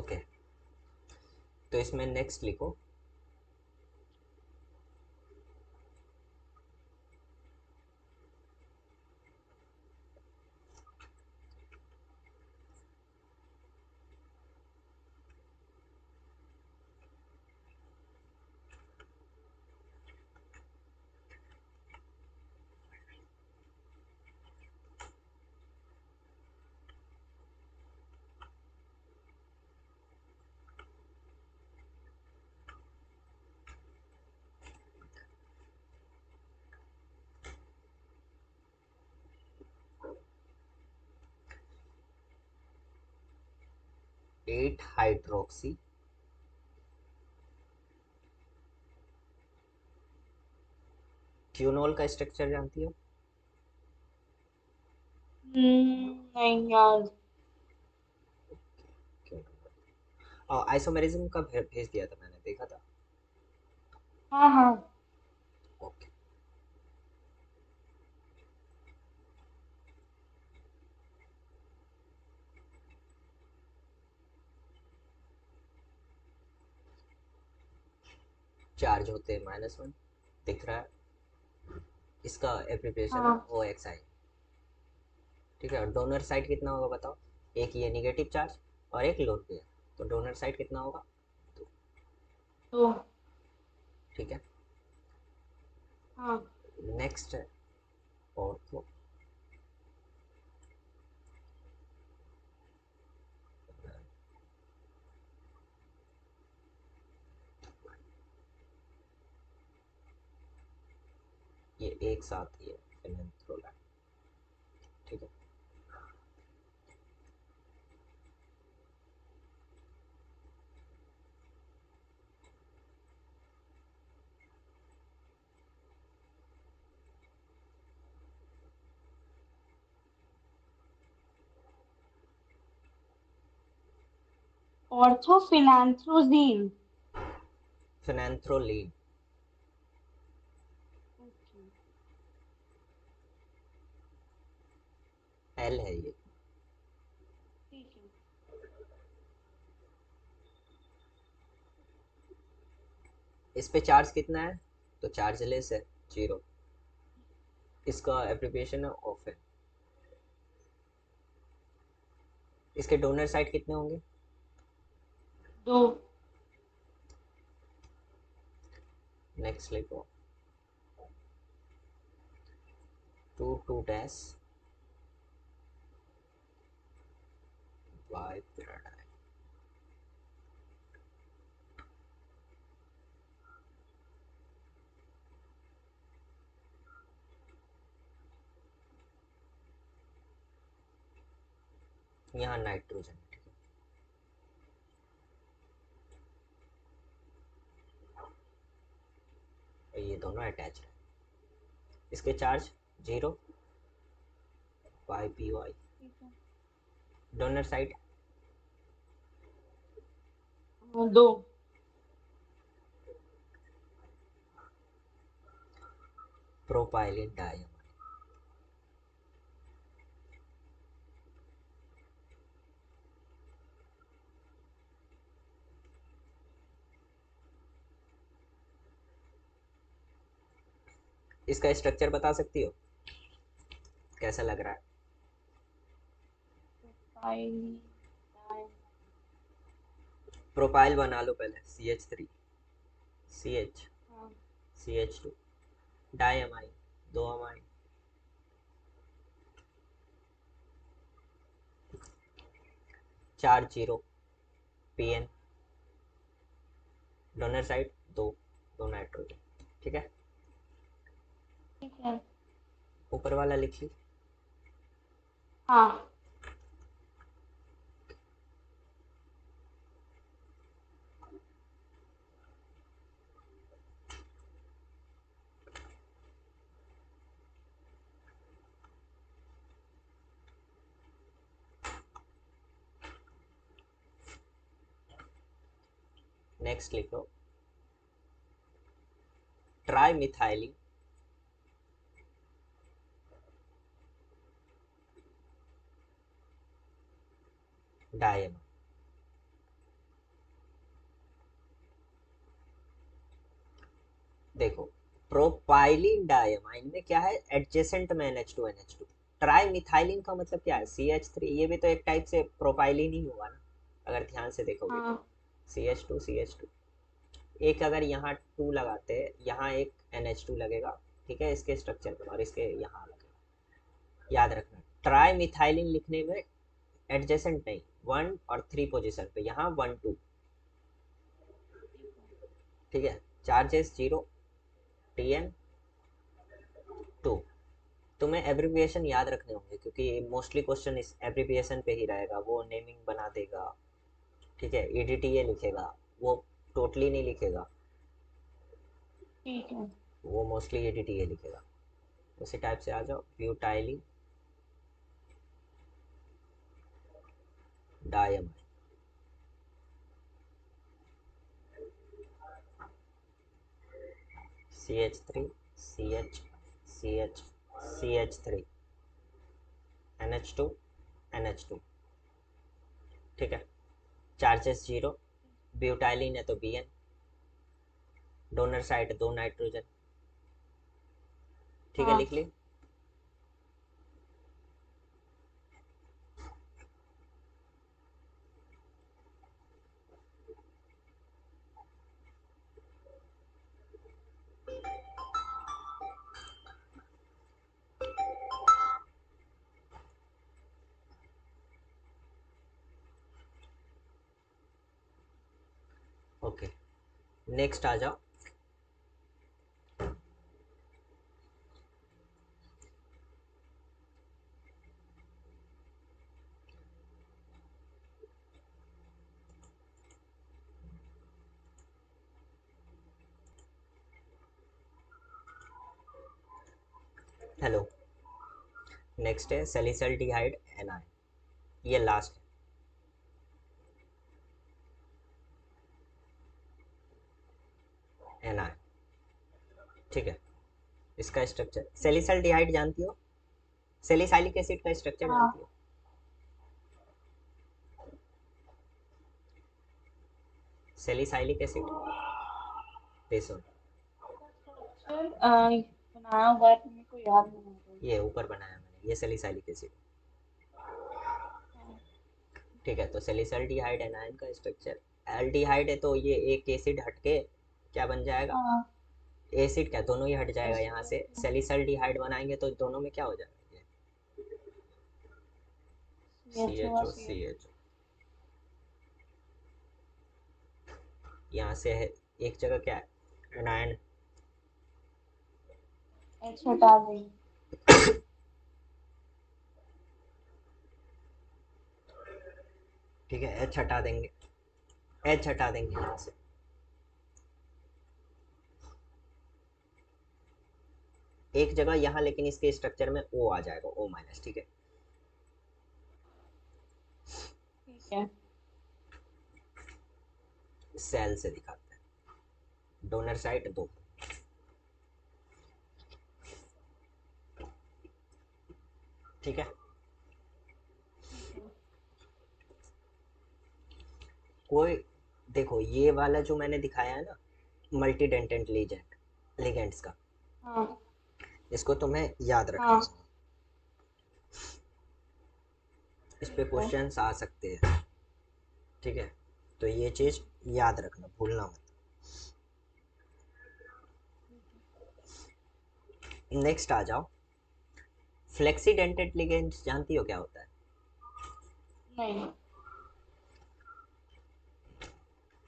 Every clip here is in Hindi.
ओके, तो इसमें नेक्स्ट लिखो। एट हाइड्रोक्सी क्यूनोल का स्ट्रक्चर जानती हो? नहीं यार। और आइसोमेरिज्म का भेज दिया था मैंने, देखा था? हाँ हाँ। ओके, चार्ज होते हैं -1, दिख रहा है। इसका एप्लीकेशन है हाँ ओ एक्स आई। ठीक है, डोनर साइड कितना होगा बताओ? एक ये निगेटिव चार्ज और एक लोन पे है, तो डोनर साइड कितना होगा? तो तो। ठीक है, हाँ। नेक्स्ट है ऑर्थो। ये एक साथ ही है, फेनेंथ्रोलाइट। ठीक है, ऑर्थोफिनैंथ्रोजीन। फेनेंथ्रोलीन। ओके। एल है ये। ठीक है। इस पे चार्ज कितना है? तो चार्जलेस है, 0। इसका एप्लीकेशन है ऑफ है। इसके डोनर साइड कितने होंगे? दो। नेक्स्ट लिखो, 2 2 बाय पैराडाइम। यहाँ नाइट्रोजन। ठीक है, ये दोनों अटैच है। इसके चार्ज 0, वाई पी वाई। ठीक है। डोनर साइड दो। Propylene diamide. इसका स्ट्रक्चर बता सकती हो? कैसा लग रहा है? प्रोपाइलीन। प्रोपाइल बना लो पहले, CH3, हाँ। CH2, diamine, 2 amine. Charge 0, PN। Donor side 2, 2 nitrogen. ठीक है, ठीक है। ऊपर वाला लिख ली। हाँ। नेक्स्ट लिखो, ट्राई मिथाइलिन डाइअमाइन। देखो प्रोपाइलिन डायमाइन में क्या है, एडजेसेंट में NH2 ट्राई मिथाइलिन का मतलब क्या है, CH3, ये भी तो एक टाइप से प्रोपाइलिन ही हुआ ना, अगर ध्यान से देखोगे तो। हाँ CH2 एक अगर यहाँ 2 लगाते हैं, यहाँ एक NH2 लगेगा, ठीक है, इसके स्ट्रक्चर में, और इसके यहाँ लगेगा। याद रखना ट्राई मिथाइलिन लिखने में एडजेसेंट नहीं, 1 और 3 पोजिशन पे, यहाँ 1 2, ठीक है। Charges 0, TN 2। तुम्हें एब्रिविएशन याद रखने होंगे क्योंकि मोस्टली क्वेश्चन इस एब्रिविएशन पे ही रहेगा, वो नेमिंग बना देगा, ठीक है, EDTA लिखेगा, वो टोटली नहीं लिखेगा, ठीक है। वो मोस्टली EDTA लिखेगा। उसी टाइप से आ जाओ, butylene diamine, CH3 CH CH CH3 NH2 NH2, ठीक है। चार्जेस 0, ब्यूटाइलिन है तो BN, डोनर साइड 2 नाइट्रोजन, ठीक है, हाँ लिख ली। ओके, नेक्स्ट आ जाओ। हेलो, नेक्स्ट है सैलिसल्डिहाइड एनाइन, ये लास्ट है एनाइन, ठीक है। इसका स्ट्रक्चर सैलिसल्डिहाइड जानती हो, सैलिसाइलिक एसिड का स्ट्रक्चर जानती हाँ। हो, सैलिसाइलिक एसिड बेसोन, स्ट्रक्चर बनाया हुआ है तो मेरे को याद नहीं आ रहा है। ये ऊपर बनाया मैंने, ये सैलिसाइलिक एसिड, हाँ ठीक है। तो सैलिसल्डिहाइड एनाइन का स्ट्रक्चर, एल्डिहाइड है तो ये एक एसिड हटके क्या बन जाएगा, हाँ। एसिड क्या, दोनों ही हट जाएगा एसिड यहाँ है से, तो सैलिसल्डिहाइड बनाएंगे तो दोनों में क्या हो जाएगा, सी CH एच हुआ ओ सी CH। एच ओ यहाँ से है, एक जगह क्या है, एनायन, H हटा देंगे। ठीक है, एच हटा देंगे, एच हटा देंगे यहाँ से, एक जगह यहाँ, लेकिन इसके स्ट्रक्चर में O आ जाएगा, O-, ठीक है। ठीक है। सेल से दिखाते हैं, डोनर साइट 2, ठीक है। ठीक है। कोई, देखो ये वाला जो मैंने दिखाया है ना, मल्टी डेंटेंट लीजेंट लिगेंड्स का, हाँ इसको तुम्हें याद रखना हाँ। है, इस पे ठीक है। क्वेश्चंस आ सकते हैं, ठीक है। तो ये चीज़ याद रखना, भूलना मत। नेक्स्ट आ जाओ, फ्लेक्सी डेंटेड लिगेंड्स जानती हो क्या होता है, नहीं।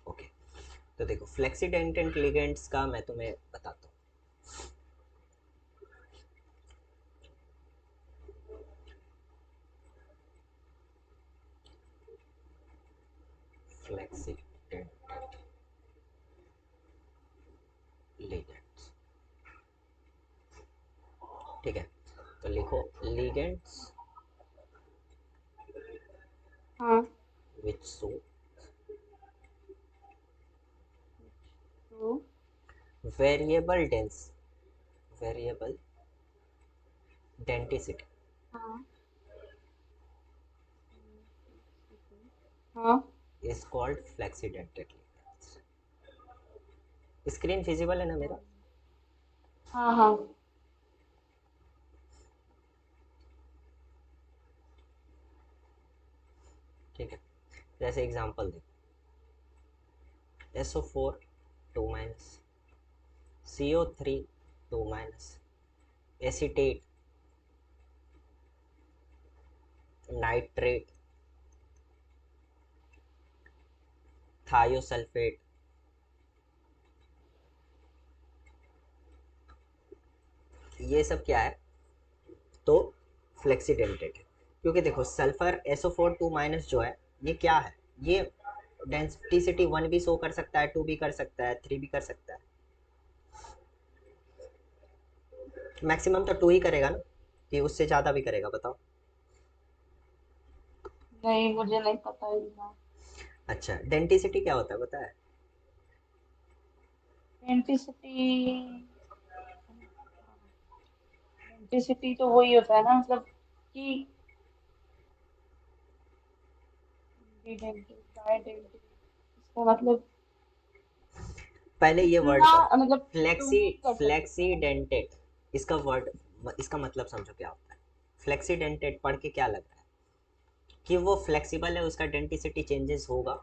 ओके। तो देखो फ्लेक्सी डेंटेड लिगेंड्स का मैं तुम्हें बताता हूँ, फ्लेक्सी डेंटेड लिगेंड्स, ठीक है। तो लिखो लिगेंड्स हाँ। विच शो तो वेरिएबल डेंस वेरिएबल डेंटिसिटी हाँ। हाँ। Is called flexi dented ligands. Screen feasible है ना मेरा, हाँ हाँ। ठीक है, जैसे एग्जांपल देखो, SO4 2 minus, CO3 2 minus, acetate, nitrate, thiosulphate, ये सब क्या है, तो फ्लेक्सीडेंटेट है। क्योंकि देखो सल्फर SO4 2 माइनस जो है, ये क्या है, ये डेंसिटी 1 भी शो कर सकता है, 2 भी कर सकता है, 3 भी कर सकता है। मैक्सिमम तो 2 ही करेगा ना, कि उससे ज़्यादा भी करेगा, बताओ। नहीं, मुझे नहीं पता इतना। अच्छा, डेंटिसिटी क्या होता है पता है? एंटीसिटी। एंटीसिटी तो वही होता है ना, मतलब कि डेंटिस बाय डेंटिस, इसका मतलब पहले ये वर्ड कितना, पढ़ो, मतलब फ्लेक्सी, डोनेट कर सकते हैं ना। फ्लेक्सीडेंटेट, इसका वर्ड, इसका मतलब समझो क्या होता है। फ्लेक्सीडेंटेट पढ़ के क्या लग रहा है, कि वो फ्लेक्सिबल है, उसका डेंटिसिटी चेंजेस होगा।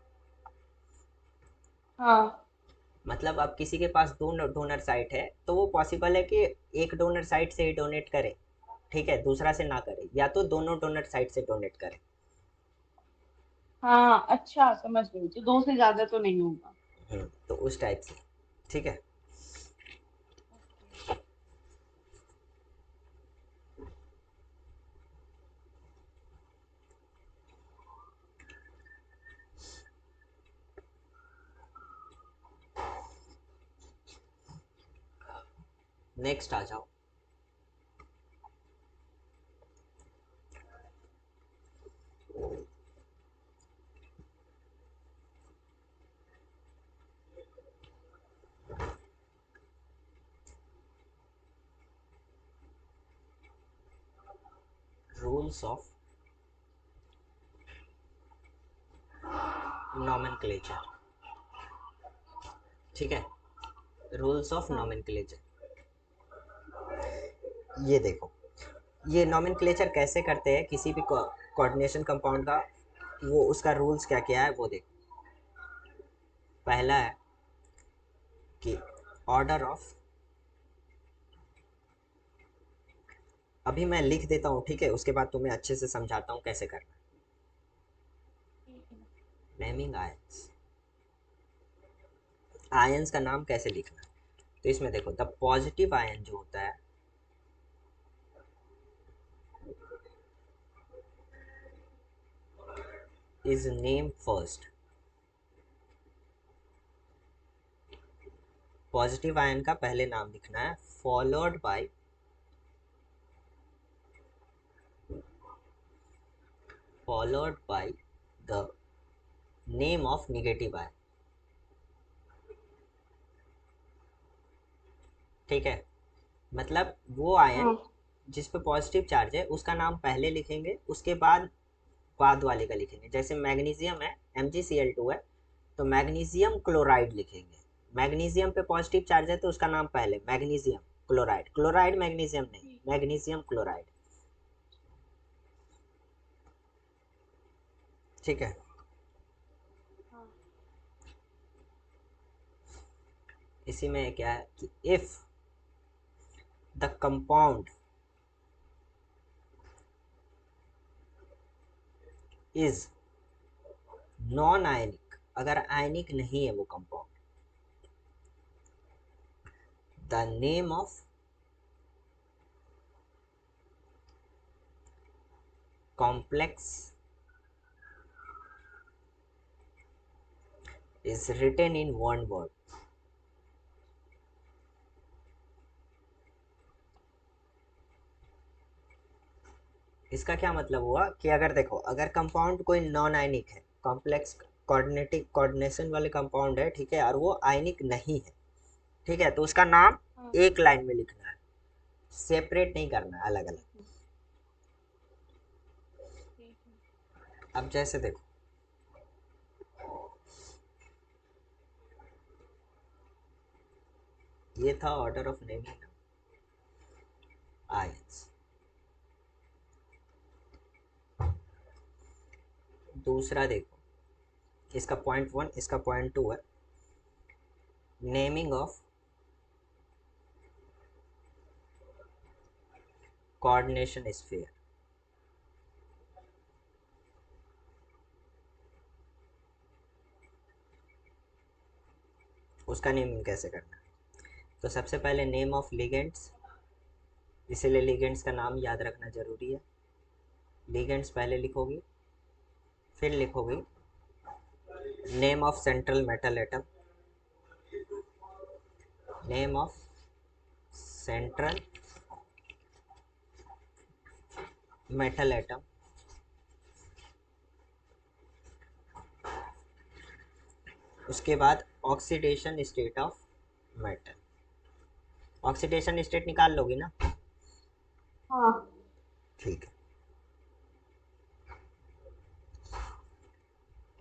हाँ मतलब अब किसी के पास दो डोनर साइट है, तो वो पॉसिबल है कि एक डोनर साइट से ही डोनेट करे, ठीक है, दूसरा से ना करे, या तो दोनों डोनर साइट से डोनेट करे। हाँ, अच्छा समझ गई, तो दो से ज्यादा तो नहीं होगा। तो उस टाइप से, ठीक है। ओके। नेक्स्ट आ जाओ। रूल्स ऑफ नॉमेनक्लेचर, ठीक है, रूल्स ऑफ हाँ नॉमेनक्लेचर। ये देखो, ये नॉमेनक्लेचर कैसे करते हैं किसी भी कोऑर्डिनेशन कंपाउंड का, वो उसका रूल्स क्या क्या है वो देखो। पहला है कि ऑर्डर ऑफ, अभी मैं लिख देता हूँ, ठीक है, उसके बाद तुम्हें अच्छे से समझाता हूँ कैसे करना ठीक है। है। नेमिंग आयंस, आयंस का नाम कैसे लिखना है, तो इसमें देखो द पॉजिटिव आयन जो होता है, is name first. Positive ion का पहले नाम लिखना है, followed by the name of negative ion, ठीक है। मतलब वो आयन हाँ जिस पे पॉजिटिव चार्ज है उसका नाम पहले लिखेंगे, उसके बाद वाले का लिखेंगे। जैसे मैग्नीशियम है, MgCl2 है, तो मैग्नीशियम क्लोराइड लिखेंगे। मैग्नीशियम पे पॉजिटिव चार्ज है तो उसका नाम पहले, मैग्नीशियम क्लोराइड, क्लोराइड मैग्नीशियम नहीं, ठीक। मैग्नीशियम क्लोराइड, ठीक है। हाँ इसी में क्या है कि if the compound is non ionic, अगर आयनिक नहीं है वो compound, the name of complex is written in one word. इसका क्या मतलब हुआ कि अगर देखो, अगर कंपाउंड कोई नॉन आयनिक है, कॉम्प्लेक्स कोऑर्डिनेटिव कोऑर्डिनेशन वाले कंपाउंड है, ठीक है, और वो आयनिक नहीं है, ठीक है, तो उसका नाम हाँ। एक लाइन में लिखना है, सेपरेट नहीं करना है अलग अलग। ठीक है। ठीक है। अब जैसे देखो, ये था ऑर्डर ऑफ नेमिंग। दूसरा देखो, इसका पॉइंट 1, इसका पॉइंट 2 है, नेमिंग ऑफ कोऑर्डिनेशन स्फीयर। उसका नेमिंग कैसे करना है? तो सबसे पहले नेम ऑफ लिगेंड्स, इसीलिए लिगेंड्स का नाम याद रखना जरूरी है। लिगेंड्स पहले लिखोगी, फिर लिखोगी name of central metal atom, name of central metal atom, उसके बाद oxidation state of metal. Oxidation state निकाल लोगी ना? हाँ। ठीक है,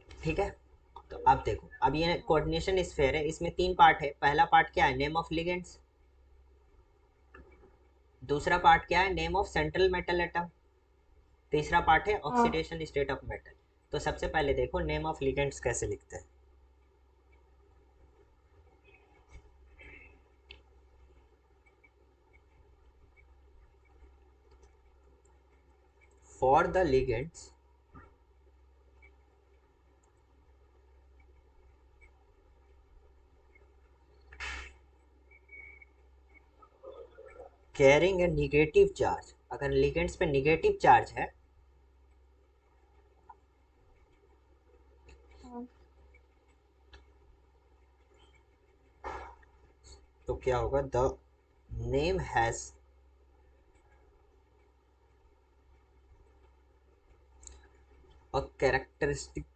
ठीक है। तो अब देखो, अब ये कोऑर्डिनेशन स्फीयर है, इसमें 3 पार्ट है। पहला पार्ट क्या है? Name of ligands. दूसरा पार्ट क्या है? Name of central metal atom. तीसरा पार्ट है हाँ। Oxidation state of metal. तो सबसे पहले देखो नेम ऑफ लिगेंड्स कैसे लिखते हैं। For the ligands carrying a negative charge, अगर लिगेंड्स पे निगेटिव चार्ज है हाँ। तो क्या होगा? The name has a characteristic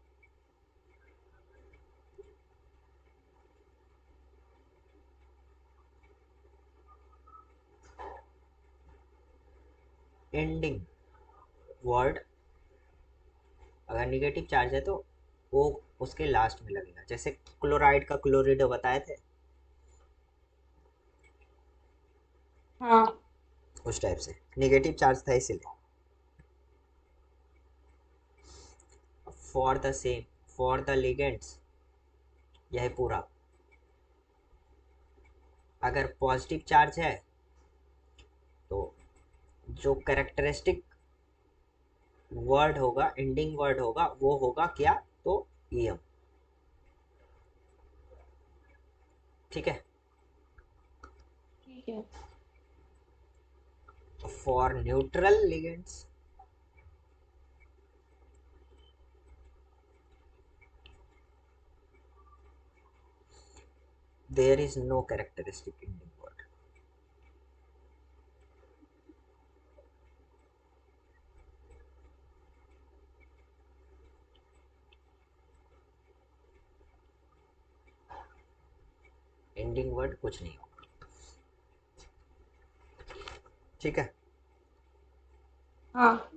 ending word. अगर निगेटिव चार्ज है तो वो उसके लास्ट में लगेगा, जैसे क्लोराइड का क्लोरिड बताए थे, हाँ। उस टाइप से निगेटिव चार्ज था इसीलिए। For the same, for the ligands, यह पूरा। अगर पॉजिटिव चार्ज है तो जो कैरेक्टरिस्टिक वर्ड होगा, एंडिंग वर्ड होगा, वो होगा क्या? तो ईएम। ठीक है। ठीक है। For neutral ligands, there is no characteristic ending word. Ending word कुछ नहीं होगा। ठीक है। हाँ।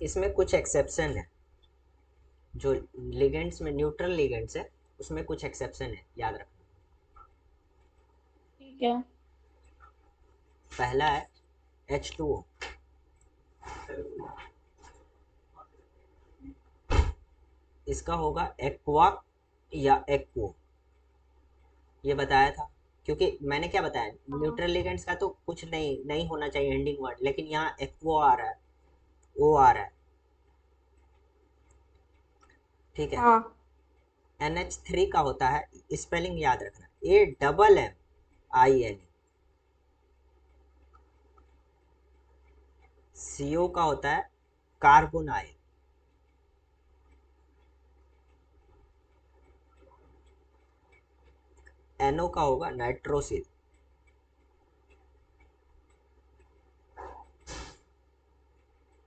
इसमें कुछ एक्सेप्शन है, जो लिगेंड्स में न्यूट्रल लिगेंड्स है उसमें कुछ एक्सेप्शन है, याद रखना। ठीक है। पहला है H2O, इसका होगा एक्वा या एक्वो, ये बताया था। क्योंकि मैंने क्या बताया, हाँ। न्यूट्रल लिगेंड्स का तो कुछ नहीं नहीं होना चाहिए एंडिंग वर्ड, लेकिन यहाँ एक्वो आ रहा है, ओ आ रहा है। ठीक है। हाँ। NH3 का होता है, स्पेलिंग याद रखना, AMMIN। CO का होता है कार्बोनाइल। NO का होगा नाइट्रोसिल।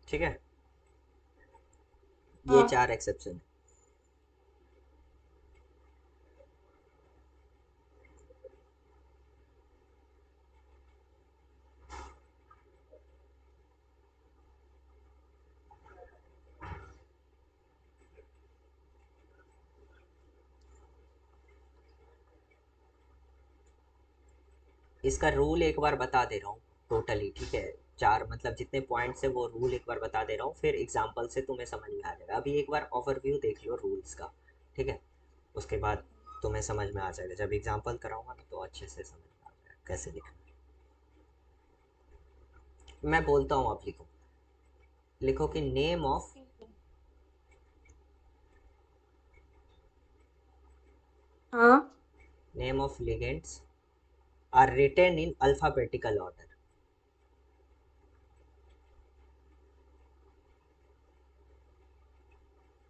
ठीक है, ये हाँ। 4 एक्सेप्शन है। इसका रूल एक बार बता दे रहा हूँ टोटली, ठीक है। चार मतलब जितने पॉइंट्स है वो रूल एक बार बता दे रहा हूँ, फिर एग्जांपल से तुम्हें समझ में आ जाएगा। अभी एक बार ओवरव्यू देख लो रूल्स का, ठीक है। उसके बाद तुम्हें समझ में आ जाएगा, जब एग्जांपल कराऊंगा ना तो अच्छे से समझ में आ जाएगा कैसे लिखना है। मैं बोलता हूँ, आप लिखो। लिखो कि नेम ऑफ ठीक है। हाँ name of ligands are written in alphabetical order.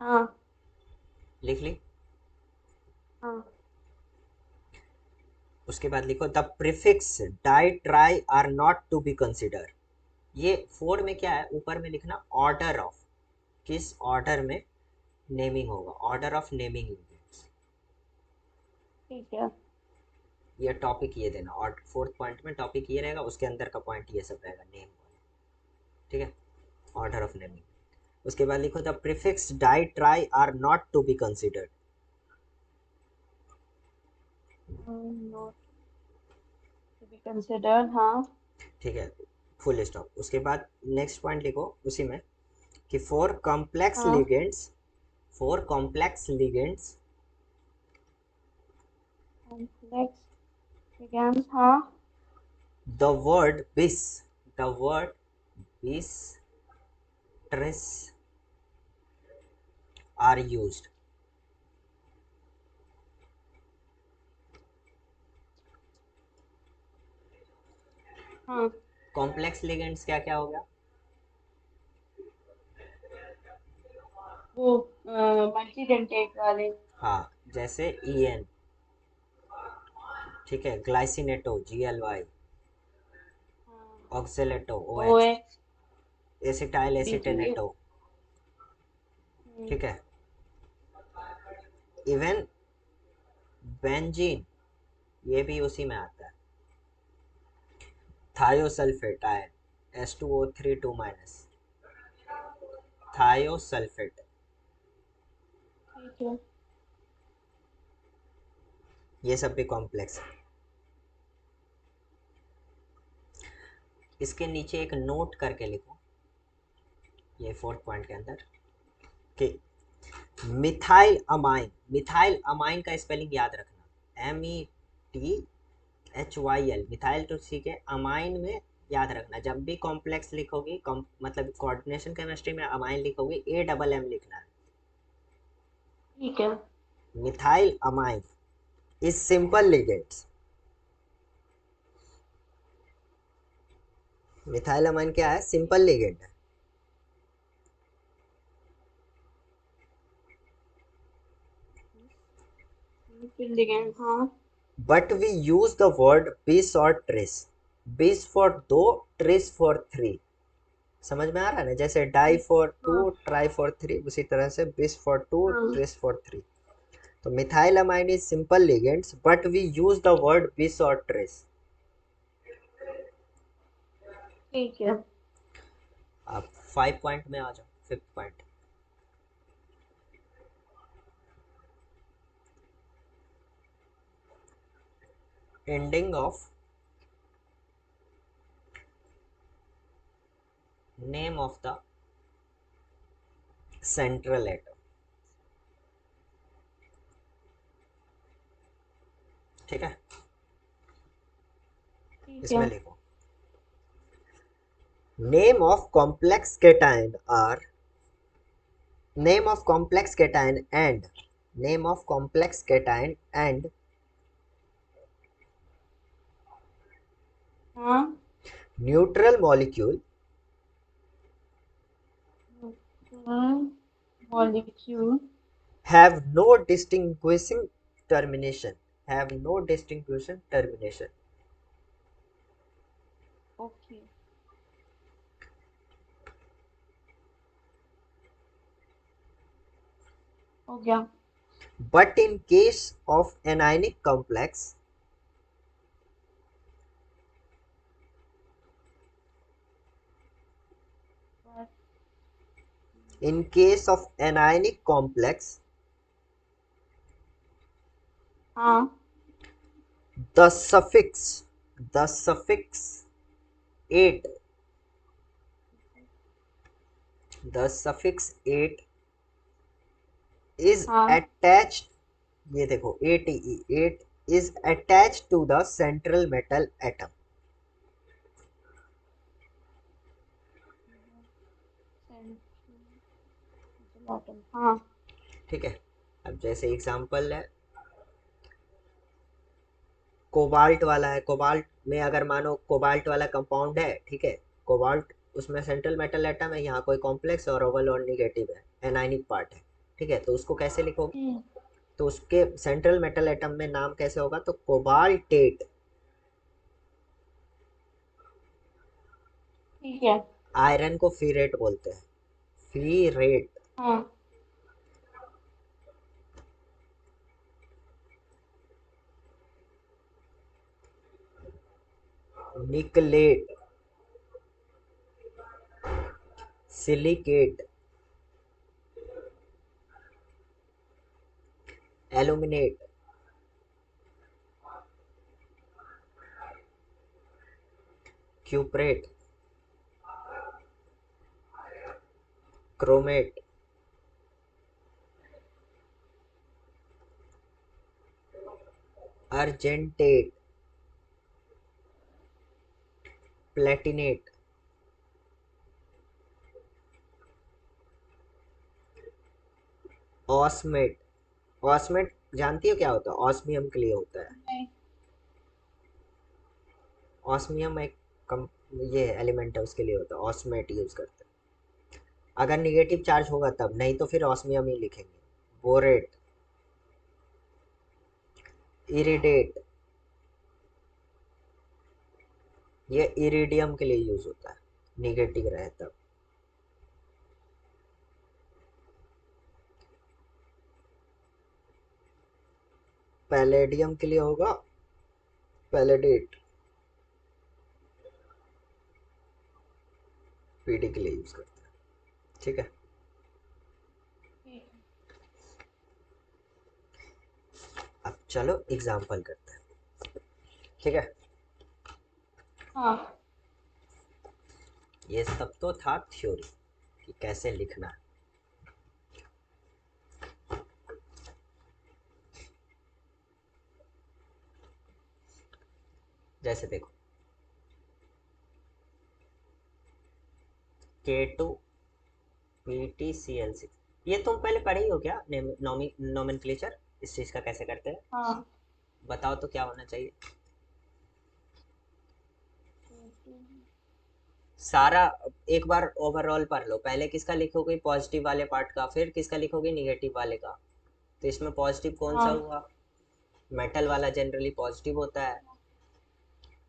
हाँ लिख ली। हाँ उसके बाद लिखो the prefix di tri are not to be consider. ये फोर में क्या है, ऊपर में लिखना ऑर्डर ऑफ, किस ऑर्डर में नेमिंग होगा, ऑर्डर ऑफ नेमिंग यूनिट्स। ठीक है। ये टॉपिक ये देना, और फोर्थ पॉइंट में टॉपिक ये रहेगा, उसके अंदर का पॉइंट ये सब रहेगा नेम वाला, ठीक है। Order of naming. उसके बाद लिखो the prefix di tri are not to be considered. Not to be considered. हाँ ठीक है, फुल स्टॉप। उसके बाद नेक्स्ट पॉइंट लिखो उसी में कि फॉर कॉम्प्लेक्स हाँ ligands, for complex ligands complex ligands. हाँ द वर्ड बिस, द वर्ड बिस ट्रेस आर यूज्ड। हाँ कॉम्प्लेक्स लिगेंड्स क्या क्या हो गया? वो मल्टी डेंटेट वाले। हाँ, जैसे ई एन, ठीक है, ग्लाइसिनेटो जी एल वाई, हाँ oxalato O O H, H acetyl B two A. Acetonato, ठीक है। इवन बेंजीन, ये भी उसी में आता है। थायोसल्फेट आयन H2O3 2-, थायोसल्फेट, ठीक है। ये सब भी कॉम्प्लेक्स है। इसके नीचे एक नोट करके लिखो, ये फोर्थ पॉइंट के अंदर, कि मिथाइल अमाइन, मिथाइल अमाइन का स्पेलिंग याद रखना, METHYL, मिथाइल तो ठीक है, अमाइन में याद रखना, जब भी कॉम्प्लेक्स लिखोगी, मतलब कोऑर्डिनेशन केमिस्ट्री में अमाइन लिखोगी AMM लिखना है। ठीक है। Methyl amine is simple ligands. Methyl amine क्या है, सिंपल लिगेंड है। लिगेंड। हाँ but we use the word bis और ट्रेस, बिस फॉर दो, ट्रेस फॉर थ्री। समझ में आ रहा है ना, जैसे डाई ठीक। फॉर हाँ टू, ट्राई फॉर थ्री, उसी तरह से बिस फॉर टू, हाँ ट्रेस फॉर थ्री। तो methyl amine is simple ligands but we use the word bis और ट्रेस। ठीक है। आप 5 पॉइंट में आ जाओ, fifth point. Ending of name of the central atom, ठीक है। ठीक इसमें है। लिखो name of complex cation are, name of complex cation and, name of complex cation and हाँ neutral molecule molecule. have no distinguishing termination, have no distinguishing termination। Okay हो गया। but in case of anionic complex, in case of anionic complex हाँ the suffix, the suffix ate, the suffix ate is हाँ अटैच्ड, ये देखो ATE, ate is attached to the central metal atom. हाँ ठीक है, अब जैसे एग्जांपल है, कोबाल्ट वाला है, कोबाल्ट में अगर मानो कोबाल्ट वाला कंपाउंड है, ठीक है, कोबाल्ट उसमें सेंट्रल मेटल एटम है, यहाँ कोई कॉम्प्लेक्स और ओवल और निगेटिव है, एनाइनिक पार्ट है, ठीक है, तो उसको कैसे लिखोगे, हम्म, तो उसके सेंट्रल मेटल एटम में नाम कैसे होगा, तो कोबाल्टेट। ठीक है। आयरन को फीरेट बोलते हैं, फीरेट। हाँ nickelate, silicate, aluminate, cuprate, chromate, argentate, platinate, osmate. Osmate जानती हो क्या होता है, ऑस्मियम के लिए होता है। नहीं। ऑस्मियम एक कम, ये एलिमेंट है, उसके लिए होता है, ऑस्मेट यूज करते हैं अगर निगेटिव चार्ज होगा तब, नहीं तो फिर ऑस्मियम ही लिखेंगे। बोरेट, इरिडेट, ये इरिडियम के लिए यूज होता है, निगेटिव रहे तब। पैलेडियम के लिए होगा पैलेडेट, पीडी के लिए यूज करते हैं, ठीक है। ठीक है। अब चलो एग्जाम्पल करते हैं, ठीक है। हाँ ये सब तो था थ्योरी कि कैसे लिखना है। जैसे देखो K2PtCl6, ये तुम पहले पढ़े ही हो क्या, नोमेनक्लेचर इस चीज का कैसे करते हैं, हाँ। बताओ तो क्या होना चाहिए। सारा एक बार ओवरऑल पढ़ लो, पहले किसका लिखोगे, पॉजिटिव वाले पार्ट का, फिर किसका लिखोगे, निगेटिव वाले का। तो इसमें पॉजिटिव कौन सा हाँ हुआ, मेटल वाला जनरली पॉजिटिव होता है,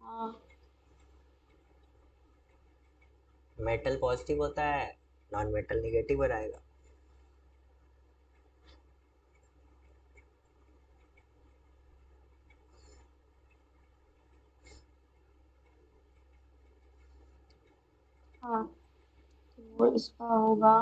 हाँ मेटल पॉजिटिव होता है, नॉन मेटल निगेटिव बनाएगा। हाँ। तो इसका होगा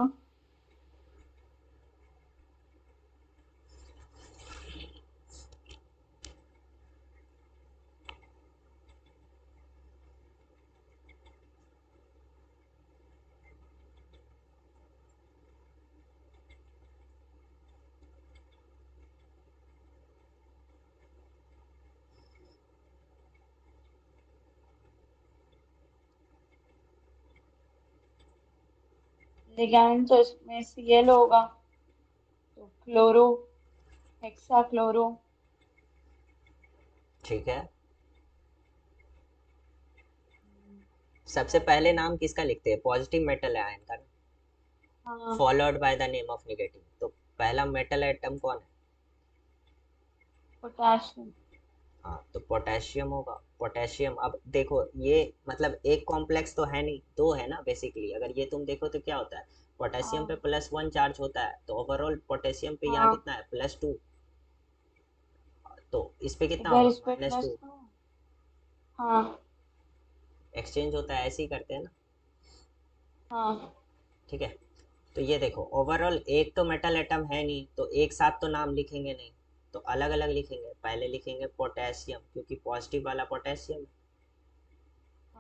लिगैंड, तो इसमें Cl होगा, तो क्लोरो, हेक्सा क्लोरो। ठीक है, सबसे पहले नाम किसका लिखते हैं, पॉजिटिव मेटल है आयन का, हाँ followed by the name of negative, तो पहला मेटल एटम कौन है, पोटेशियम। हाँ तो पोटेशियम होगा। पोटेशियम, अब देखो ये मतलब एक कॉम्प्लेक्स तो है नहीं, दो है ना बेसिकली, अगर ये तुम देखो तो क्या होता है, पोटेशियम पे हाँ +1 चार्ज होता है, तो ओवरऑल पोटेशियम पे यहाँ हाँ। कितना है, +2, तो इस पे कितना इधर होगा, इस पे -2। +2। हाँ एक्सचेंज होता है, ऐसे ही करते हैं ना, हाँ ठीक है। तो ये देखो ओवरऑल एक तो मेटल एटम है नहीं, तो एक साथ तो नाम लिखेंगे नहीं, तो अलग अलग लिखेंगे, पहले लिखेंगे पोटेशियम क्योंकि पॉजिटिव वाला पोटेशियम है,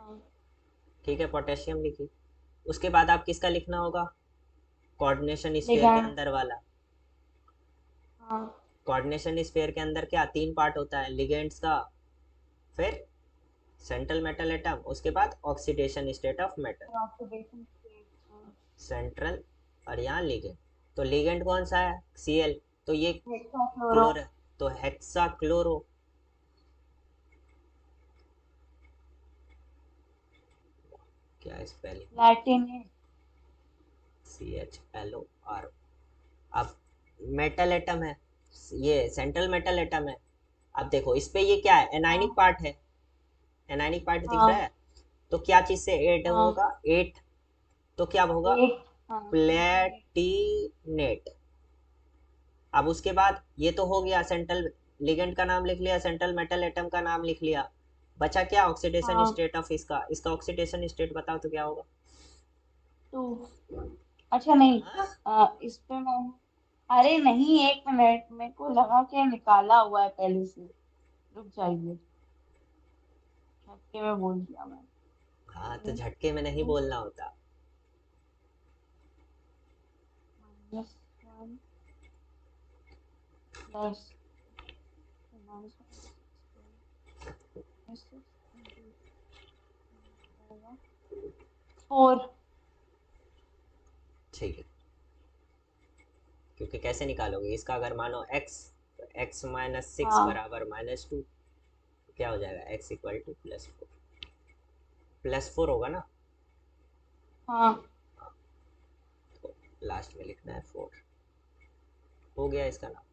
हाँ ठीक है, पोटेशियम लिखी। उसके बाद आप किसका लिखना होगा, कोऑर्डिनेशन स्फीयर के लिगैंड। अंदर वाला। हाँ कोऑर्डिनेशन स्फीयर के अंदर क्या तीन पार्ट होता है, लिगेंड्स का, फिर सेंट्रल मेटल एटम, उसके बाद oxidation state of metal. Oxidation state. हाँ सेंट्रल और यहाँ लिगेंड। तो लिगेंड कौन सा है, Cl, तो ये हेक्साक्लोरो। क्लोर है, तो हेक्सा क्लोरो। क्या स्पेलिंग, लैटिन है। CHLOR। अब मेटल एटम है, ये सेंट्रल मेटल एटम है। अब देखो इस पे ये क्या है, एनाइनिक हाँ पार्ट है, एनाइनिक पार्ट दिख रहा हाँ है। तो क्या चीज से एट हाँ। होगा, एट, तो क्या होगा, एट। हाँ एट। प्लेटिनेट। अब उसके बाद ये तो हो गया, सेंट्रल लिगेंड का नाम लिख लिया, सेंट्रल मेटल एटम का नाम लिख लिया। बचा क्या, ऑक्सीडेशन हाँ स्टेट ऑफ इसका, इसका ऑक्सीडेशन स्टेट बताओ तो क्या होगा। टू। अच्छा नहीं, हाँ? इस पे मैं, अरे नहीं, एक मिनट, मेरे को लगा कि निकाला हुआ है पहले से। रुक जाइए, झटके में बोल दिया हाँ, तो मैंने। झटके में नहीं बोलना होता। Minus one plus minus four. ठीक है, क्योंकि कैसे निकालोगे इसका, अगर मानो x, तो x माइनस सिक्स हाँ बराबर -2, क्या हो जाएगा, x इक्वल टू +4, +4 होगा ना। हाँ तो लास्ट में लिखना है 4, हो गया इसका नाम।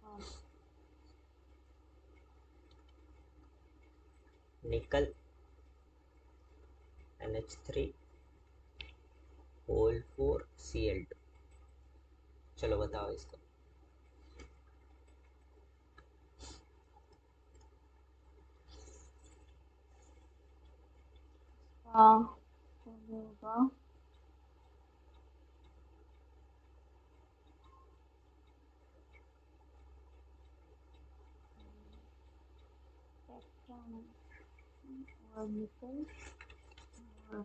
हाँ। निकल NH3 होल 4 Cl2। चलो बताओ इसको। हाँ तो होगा टेट्रा और निकल और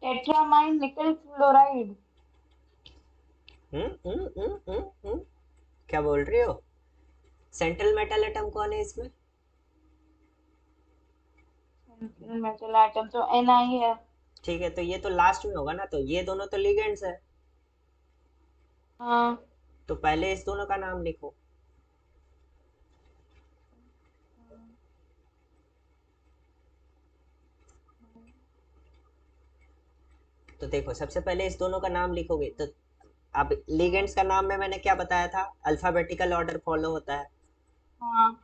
टेट्रामाइन निकल फ्लोराइड। क्या बोल रही हो, सेंट्रल मेटल एटम कौन है इसमें। मेटल एटम तो Ni है। ठीक है, तो ये तो लास्ट में होगा ना, तो ये दोनों तो लिगेंड्स है। हाँ तो पहले इस दोनों का नाम लिखो। तो देखो सबसे पहले इस दोनों का नाम लिखोगे तो, अब लिगेंड्स का नाम में मैंने क्या बताया था, अल्फाबेटिकल ऑर्डर फॉलो होता है। हाँ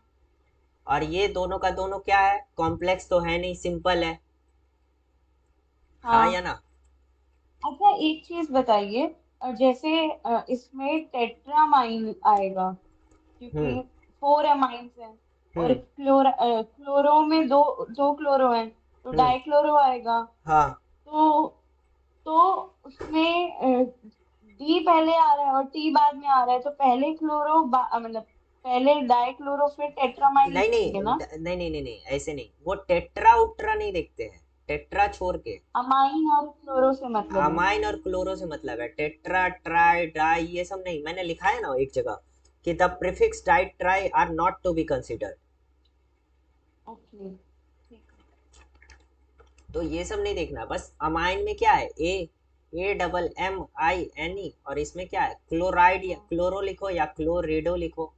और ये दोनों का दोनों क्या है, कॉम्प्लेक्स तो है नहीं, सिंपल है। हाँ या हाँ। ना। अच्छा एक चीज बताइए, जैसे इसमें टेट्रामाइन आएगा हम्म। क्योंकि फोर अमाइंस हैं, और हम्म। क्लोरो में दो दो क्लोरो हैं, तो हम्म। डाइक्लोरो आएगा। हाँ। तो तो उसमें डी पहले आ रहा है और टी बाद में आ रहा है, तो पहले मतलब पहले डाइक्लोरो फिर टेट्रामाइन नहीं नहीं लिखेंगे ना। नहीं नहीं नहीं नहीं, ऐसे नहीं, वो टेट्रा उट्रा नहीं देखते हैं, टेट्रा छोड़ के। अमाइन और क्लोरो से मतलब है। अमाइन और क्लोरो से मतलब है, टेट्रा ट्राई डाई ये सब नहीं, मैंने लिखा है ना एक जगह कि the prefix di tri are not to be considered. Okay ठीक है। तो ये सब नहीं देखना, बस अमाइन में क्या है, AMINE, और इसमें क्या है, क्लोराइड या हाँ क्लोरो लिखो या क्लोरिडो लिखो,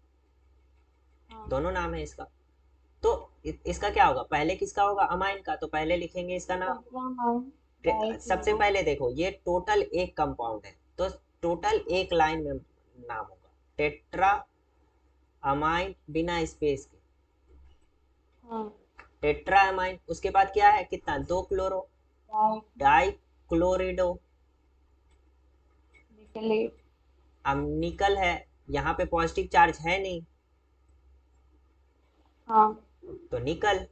हाँ। दोनों नाम है इसका। तो इसका क्या होगा, पहले किसका होगा, अमाइन का, तो पहले लिखेंगे इसका नाम। टेट्रामाइन सबसे डाइक्लोरो। पहले देखो ये टोटल एक कंपाउंड है, तो टोटल एक लाइन में नाम होगा, टेट्रा अमाइन बिना स्पेस के, हाँ टेट्रा अमाइन। उसके बाद क्या है, कितना, दो क्लोरो, डाइक्लोरो। डाई क्लोरिडो। निकलेट। अब निकल है, यहाँ पे पॉजिटिव चार्ज है नहीं, हाँ तो निकल।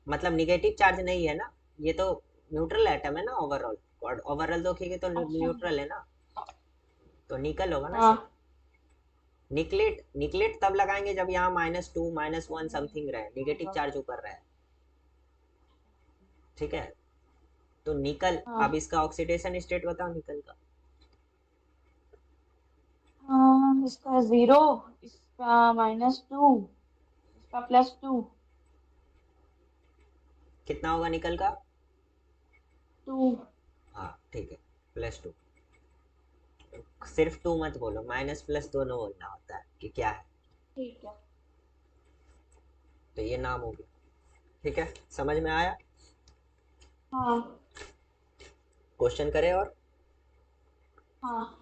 मतलब निगेटिव चार्ज नहीं है ना, ये तो न्यूट्रल एटम है ना ओवरऑल। ओवरऑल देखिए तो अच्छा। न्यूट्रल है ना, तो निकल होगा ना सिर्फ। हाँ। निकलेट निकलेट तब लगाएंगे जब यहाँ -2 -1 हम्म, समथिंग रहे, निगेटिव होगा। चार्ज ऊपर रहे। ठीक है, तो निकल, अब हाँ। इसका ऑक्सीडेशन स्टेट बताओ निकल का। हाँ, इसका 0, इसका -2, इसका +2। कितना होगा निकल का? 2। हाँ ठीक है, +2। सिर्फ 2 मत बोलो, माइनस प्लस दोनों बोलना होता है कि क्या है। ठीक है। तो ये नाम हो गया। ठीक है, समझ में आया? हाँ। क्वेश्चन करें और। हाँ।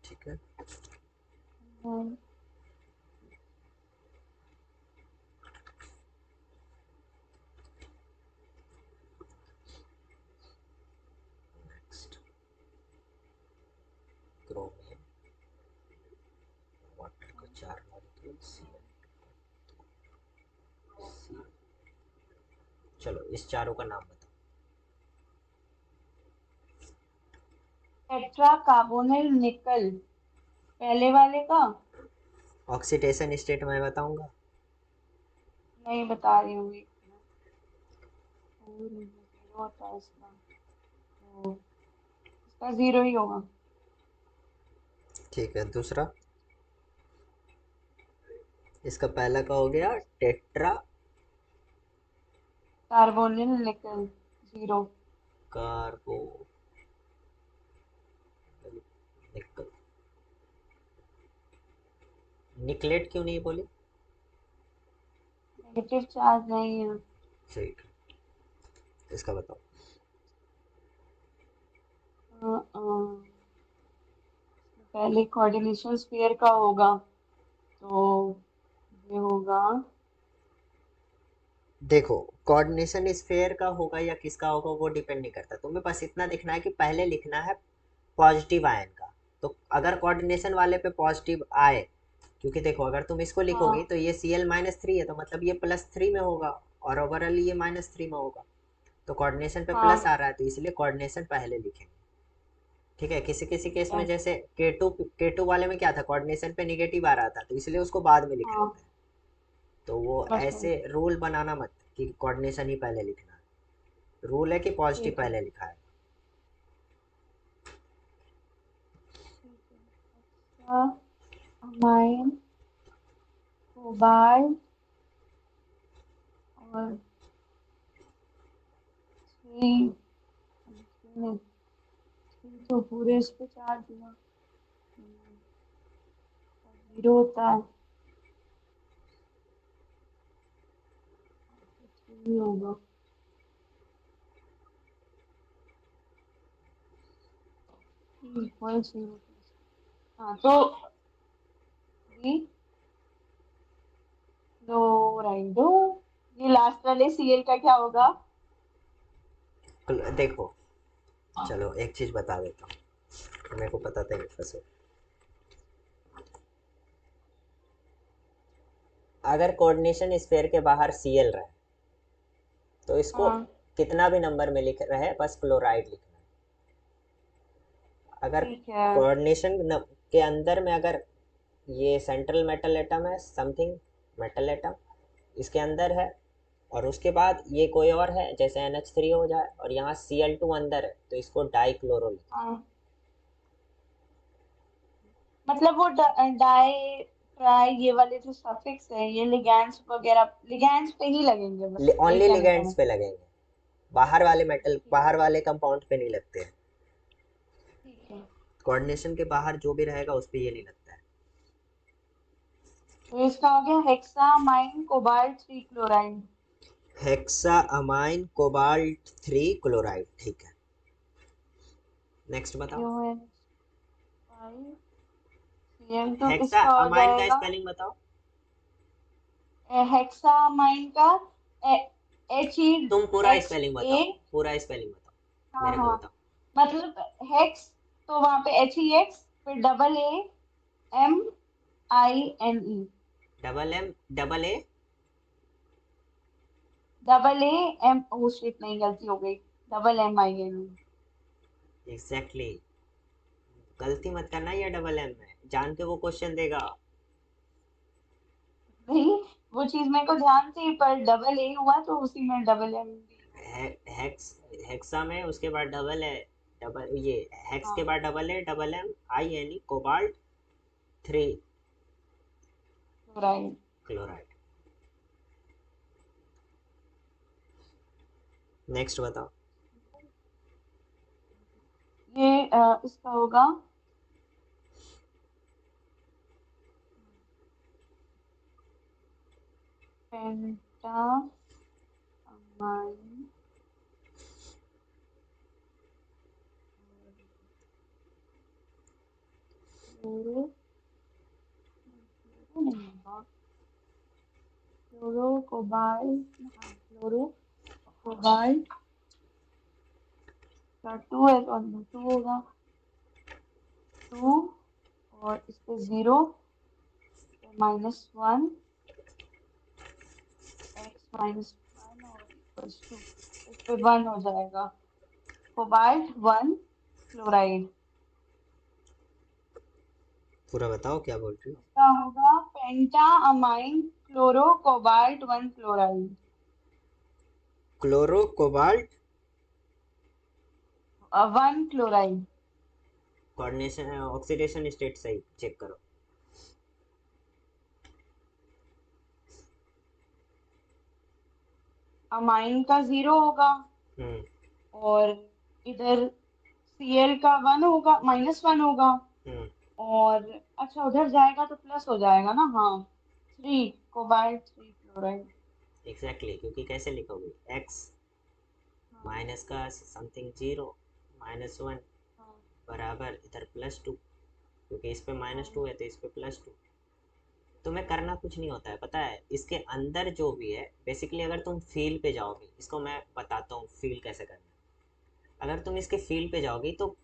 ठीक है, हम्म, नेक्स्ट क्रोमियम वाटर का 4 मॉलिक्यूल सी। चलो इस चारों का नाम बताओ। टेट्रा कार्बोनिल निकल, पहले वाले का। ऑक्सीडेशन स्टेट मैं बताऊंगा। नहीं बता रही हूँ, एक मिनट। 0 होता है इसका, तो इसका 0 ही होगा। ठीक है, दूसरा इसका पहला का हो गया टेट्रा कार्बोनिल निकल, 0। कार्बो निकल। निकलेट क्यों नहीं बोली? नेगेटिव चार्ज नहीं है। ठीक है, इसका बताओ। पहले कोऑर्डिनेशन स्फीयर का होगा, तो ये होगा। देखो, कोऑर्डिनेशन स्फेयर का होगा या किसका होगा वो डिपेंड नहीं करता, तुम्हें बस इतना लिखना है कि पहले लिखना है पॉजिटिव आयन का। तो अगर कोऑर्डिनेशन वाले पे पॉजिटिव आए, क्योंकि देखो अगर तुम इसको लिखोगे हाँ। तो ये Cl-3 है, तो मतलब ये +3 में होगा, और ओवरऑल ये -3 में होगा। तो कोऑर्डिनेशन पे प्लस हाँ। आ रहा है, तो इसलिए कोऑर्डिनेशन पहले लिखेंगे। ठीक है, किसी किसी ठीक केस में है। जैसे K2 वाले में क्या था, कोऑर्डिनेशन पे निगेटिव आ रहा था, तो इसलिए उसको बाद में लिख हाँ, लेते हैं। तो वो समझ गई। ऐसे रूल बनाना मत कि कोऑर्डिनेशन ही पहले लिखना है। रूल है कि पॉजिटिव ठीक है। पहले लिखा है। ठीक है। अच्छा, अमाइन, कोबाल्ट और थ्री, नहीं, थ्री तो पूरे इस पे चार्ज हुआ। 0 होता है, तो 3 होगा। इक्वल 0। हाँ, तो 3 क्लोराइडो। ये लास्ट वाले सीएल का क्या होगा? देखो, चलो एक चीज बता देता हूँ, मेरे को पता था ये फंसे। अगर कोऑर्डिनेशन स्फेयर के बाहर Cl रहे, तो इसको हाँ। कितना भी नंबर में लिख रहे बस क्लोराइड लिखना है। अगर ठीक है। कोऑर्डिनेशन के अंदर में अगर ये सेंट्रल मेटल एटम है समथिंग, मेटल एटम, इसके अंदर है, और उसके बाद ये कोई और है, जैसे NH3 हो जाए, और यहाँ Cl2 अंदर है, तो इसको डाइक्लोरो लिखें। हाँ, मतलब वो डाई ट्राई ये वाले जो सफिक्स है ये लिगैंड्स वगैरह, लिगैंड्स पे ही लगेंगे, बस यही ओनली कहना चाह लिगेंड्स रहे पे लगेंगे, बाहर वाले मेटल, ठीक है। बाहर वाले कंपाउंड पे नहीं लगते हैं। ठीक है, कोऑर्डिनेशन के बाहर जो भी रहेगा उस पे ये नहीं लगता है। तो इसका हो गया hexammine cobalt 3 chloride. Hexa amine cobalt 3 chloride, ठीक है। नेक्स्ट बताओ। COH5 Cl, तो हेक्सा इसका हो अमाइन का जाएगा स्पेलिंग बताओ। हेक्सामाइन का एच ई तुम पूरा एच स्पेलिंग ए। बताओ, पूरा स्पेलिंग बताओ, हाँ मेरे को हाँ, बताओ। मतलब हेक्स, तो वहां पे HEX, फिर AAMINE, double M, double A. AAM, oh shit नहीं, गलती हो गई, MMINE। Exactly exactly. गलती मत करना, ये डबल एम है, जान के वो क्वेश्चन देगा। नहीं, वो चीज मेरे को ध्यान थी, पर AA हुआ तो उसी में MM भी हो गया। हेक्स, हेक्सा में उसके बाद डबल है, डबल ये, हेक्स के हाँ, बाद double A, double M I N E, cobalt 3 chloride. Chloride. Next बताओ। ये इसका होगा पेंटामाइन क्लोरो, नहीं होगा, क्लोरो कोबाल्ट, हाँ क्लोरो कोबाल्ट का 2 है तो अंदर 2 होगा, 2, और इस पे 0, -1, x -1 और इक्वल्स टू, इस पे 1 हो जाएगा, कोबाल्ट 1 क्लोराइड। पूरा बताओ क्या बोल रही हो। इसका होगा penta amine chloro cobalt 1 chloride. Chloro cobalt 1 chloride. Coordination oxidation state सही चेक करो। अमाइन का 0 होगा, हम्म। और इधर Cl का 1 होगा, -1 होगा, हम्म। और अच्छा उधर जाएगा तो प्लस हो जाएगा ना, हाँ, 3 कोबाल्ट 3 क्लोराइड। एग्जैक्टली, क्योंकि कैसे लिखोगे, एक्स हाँ माइनस का समथिंग जीरो, -1 हाँ बराबर इधर +2, क्योंकि इस पे -2 हाँ है तो इस पे +2। तुम्हें करना कुछ नहीं होता है, पता है, इसके अंदर जो भी है बेसिकली, अगर तुम फील पे जाओगे, इसको मैं बताता हूँ फील कैसे करना है। अगर तुम इसके फील पे जाओगी तो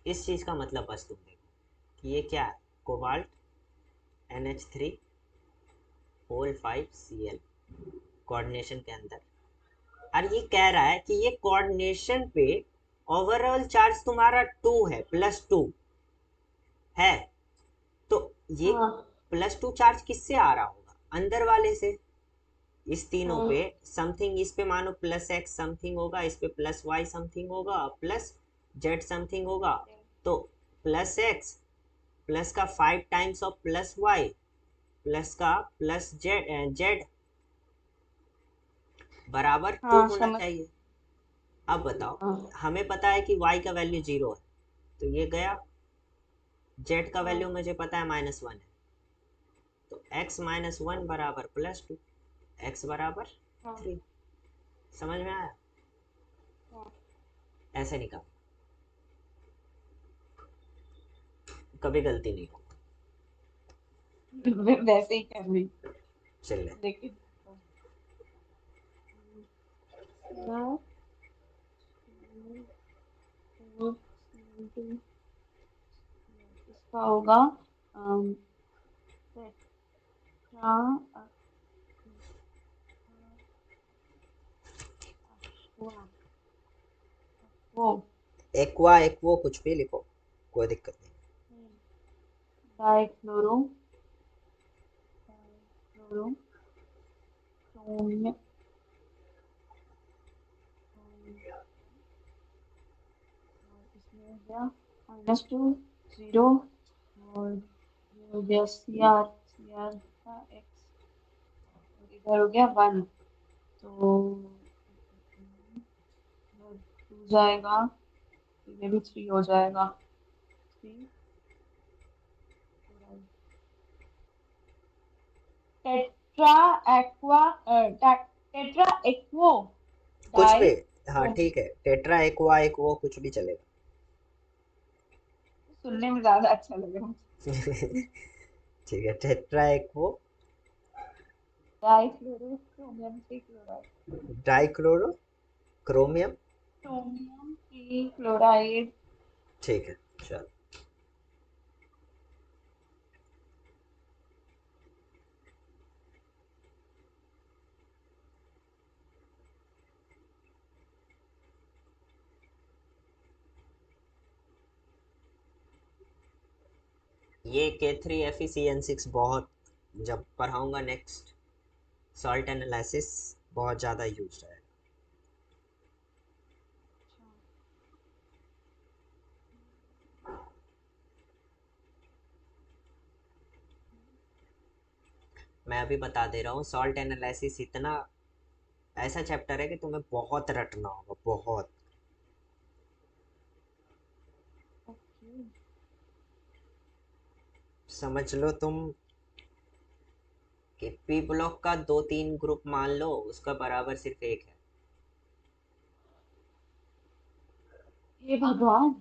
इस चीज़ का मतलब बस तुम देखो कि ये क्या है, cobalt NH3 whole 5 Cl coordination के अंदर। और ये कह रहा है कि ये कोऑर्डिनेशन पे ओवरऑल चार्ज तुम्हारा 2 है, +2 है, तो ये हाँ +2 चार्ज किससे आ रहा होगा, अंदर वाले से। इस तीनों पे हाँ समथिंग, इस पे मानो +x समथिंग होगा, इस पे +y समथिंग होगा, +z समथिंग होगा, तो +x प्लस का 5 टाइम्स ऑफ +y प्लस का +z बराबर 2 हाँ, होना समझ। चाहिए। अब बताओ, हाँ हमें पता है कि y का वैल्यू 0 है, तो ये गया, z का वैल्यू हाँ मुझे पता है -1 है, तो x -1 बराबर +2, x बराबर हाँ 3। समझ में आया, हाँ। ऐसे निकाल, कभी गलती नहीं हो। वैसे ही कर रही, चल ले। लेकिन ना, इसका होगा टेट्रा, वो एक्वा, एक्वो, कुछ भी लिखो, कोई दिक्कत नहीं। डाइक्लोरो, डाइक्लोरो क्रोमियम और इसमें हो गया -2 0 और ये हो गया सी आर का एक्स और इधर हो गया 1 तो इधर 2 जाएगा इधर भी 3 हो जाएगा 3 टेट्रा एक्वा टेट्रा एक्वो कुछ भी। डाई हाँ ठीक है, टेट्रा एक्वा एक्वो कुछ भी चलेगा। सुनने में ज्यादा अच्छा लग रहा है ठीक है, टेट्रा एक्वो डाइक्लोरोक्रोमियम ट्रिक्लोराइड डाइक्लोरो क्रोमियम। क्रोमियम ट्रिक्लोराइड ठीक है, चल। ये K3FeCN6 बहुत, जब पढ़ाऊंगा नेक्स्ट सॉल्ट एनालिसिस, बहुत ज़्यादा यूज है। मैं अभी बता दे रहा हूँ, सॉल्ट एनालिसिस इतना ऐसा चैप्टर है कि तुम्हें बहुत रटना होगा, बहुत। ओके समझ लो तुम कि पी ब्लॉक का 2-3 ग्रुप मान लो, उसका बराबर सिर्फ एक है। हे भगवान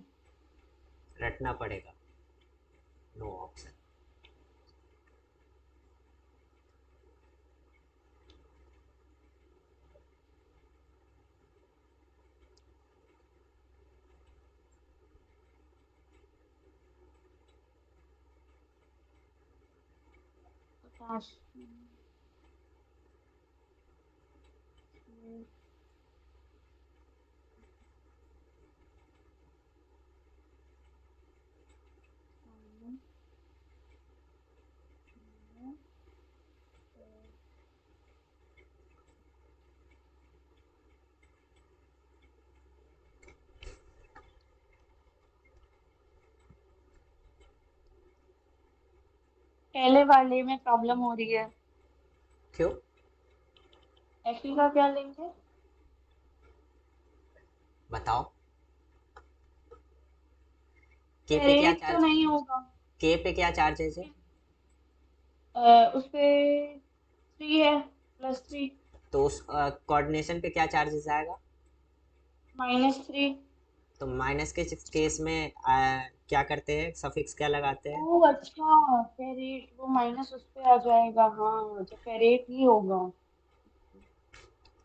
रटना पड़ेगा, नो ऑप्शन। पोटाशियम पहले वाले में प्रॉब्लम हो रही है क्यों? एफी का क्या लेंगे बताओ। के पे क्या फेरेट तो चार्ज, नहीं होगा के पे क्या चार्जेस है? उस पे 3 है +3 तो उस कोऑर्डिनेशन पे क्या चार्जेस आएगा? -3 तो माइनस के केस में क्या करते हैं, सफिक्स क्या लगाते हैं? ओ अच्छा फेरेट वो माइनस उस पे आ जाएगा हाँ तो फेरेट ही होगा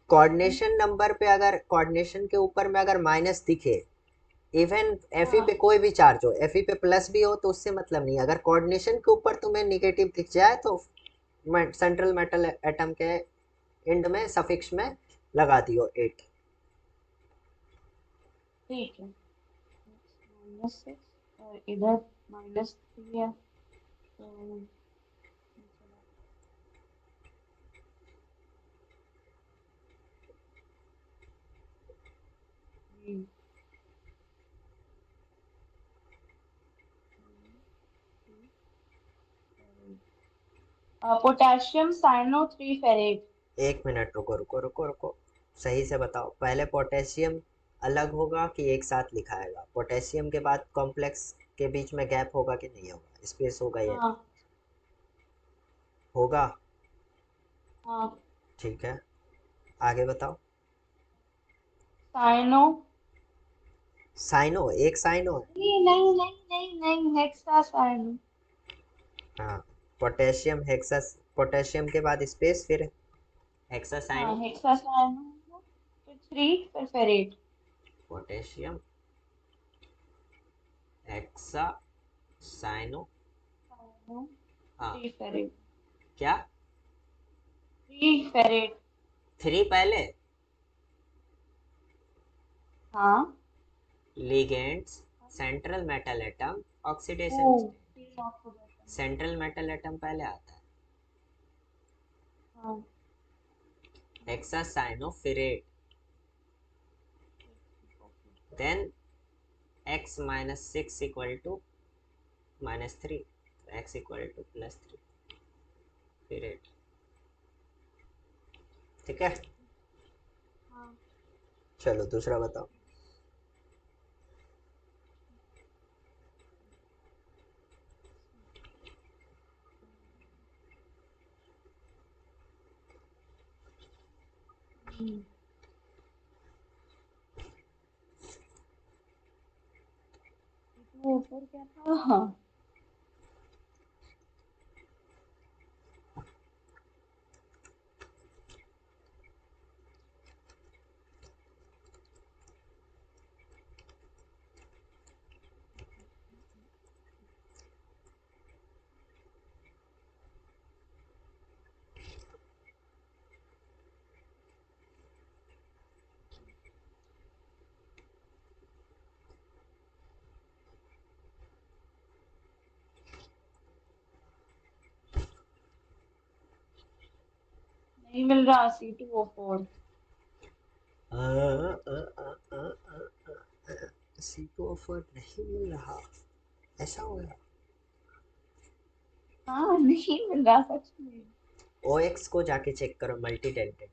कोऑर्डिनेशन नंबर पे अगर कोऑर्डिनेशन के ऊपर में अगर माइनस दिखे, इवन एफई पे हाँ कोई भी चार्ज हो, एफई पे प्लस भी हो तो उससे मतलब नहीं, अगर कोऑर्डिनेशन के ऊपर तुम्हें निगेटिव दिख जाए तो सेंट्रल मेटल एटम के एंड में सफिक्स में लगा दियो 8। ठीक है -6 और इधर -3 है तो पोटेशियम साइनो 3 फेरेट एक मिनट, रुको रुको रुको रुको, सही से बताओ, पहले पोटेशियम अलग होगा कि एक साथ लिखाएगा? पोटेशियम के बाद कॉम्प्लेक्स के बीच में गैप होगा कि नहीं होगा, स्पेस होगा या नहीं? हाँ होगा। हाँ ठीक है, आगे बताओ। साइनो साइनो, एक साइनो है। नहीं नहीं नहीं नहीं नहीं हेक्सा साइनो हाँ, पोटेशियम हेक्सा, पोटेशियम के बाद स्पेस, फिर हेक्सा हाँ साइनो। हेक्सा साइनो फिर 3 फिर ferrate potassium hexa cyano. Cyano हाँ, 3 फेरेट क्या? 3 फेरेट 3 पहले। हाँ लिगेंड्स, सेंट्रल मेटल एटम, ओ ऑक्सीडेशन स्टेट। 3 ऑफ हो जाता है सेंट्रल मेटल एटम पहले आता है। हाँ hexacyanophirate, then x minus 6 equal to minus 3, x equal to plus 3 फिरेट। ठीक है, हाँ। चलो दूसरा बताओ। हम्म, तो ऊपर क्या था? हाँ। नहीं मिल रहा C2O4। C2O4 नहीं मिल रहा, ऐसा हो गया। हाँ, नहीं मिल रहा सच में। OX को जाके चेक करो, मल्टी डेंटेड।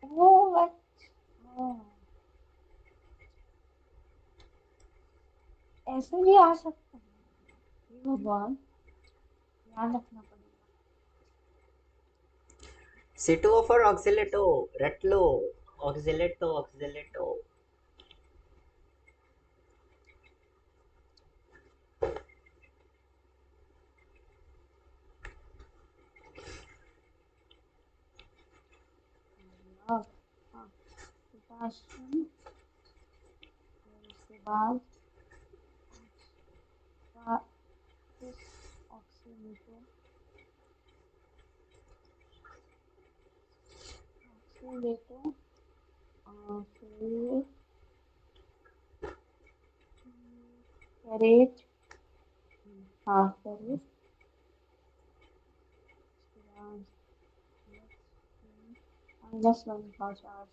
वो अच्छा, ऐसे भी आ सकता है। हे भगवान, ध्यान रखना पड़ेगा। C2O4 ऑक्सिलेटो, रट लो, ऑक्सिलेटो ऑक्सिलेटो। अब हाँ, पोटाशियम, फिर उसके बाद इस ऑक्सीनेटो, ऑक्सीनेटो, फिर फेरेट, हाँ फेरेट, उसके बाद -1 का चार्ज,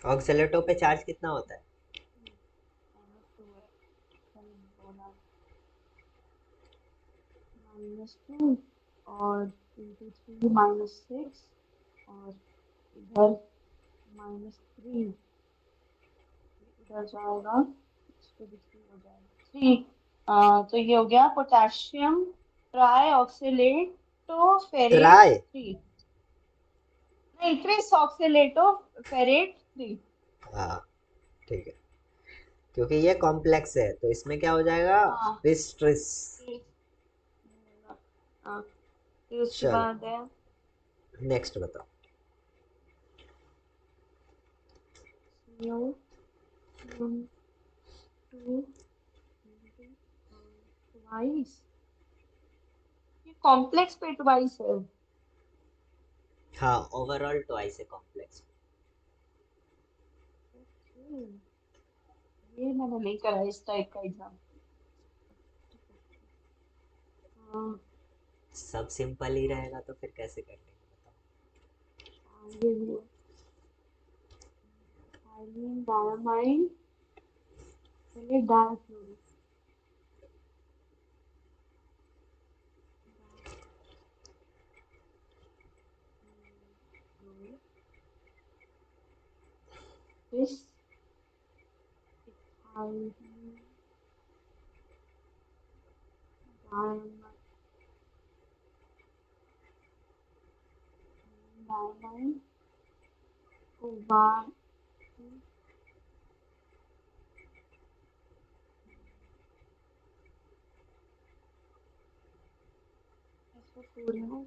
ऑक्सिलेटो पे चार्ज कितना होता है? -2 है, सही बोला। -2 और इंटू 3 -6 और इधर -3, इधर जाएगा, इस पे भी 3 हो जाएगा, 3। तो ये हो गया पोटेशियम ट्राई ऑक्सीलेटो फेरेट ट्राई, 3, नहीं ट्रिस ऑक्सीलेटो फेरेट 3। हाँ ठीक है, क्योंकि ये कॉम्प्लेक्स है तो इसमें क्या हो जाएगा, हाँ, ट्रिस ट्रिस। ट्रिस, हाँ, फिर उसके चलो बाद है नेक्स्ट बताओ। CO टू ट्वाइस, ये कॉम्प्लेक्स पेट वाइज है। हाँ, ओवरऑल ट्वाइस है कॉम्प्लेक्स। ओके, ये मैंने नहीं करा इस टाइप का एग्जाम। हाँ, सब सिंपल ही रहेगा तो फिर कैसे कर लेंगे बताओ। ये भी है। हाइड्रोजन डायमाइन, पहले डायफ्लोरो, दिस हाइड्रोजन डायमाइन को बार ऐसा पूरा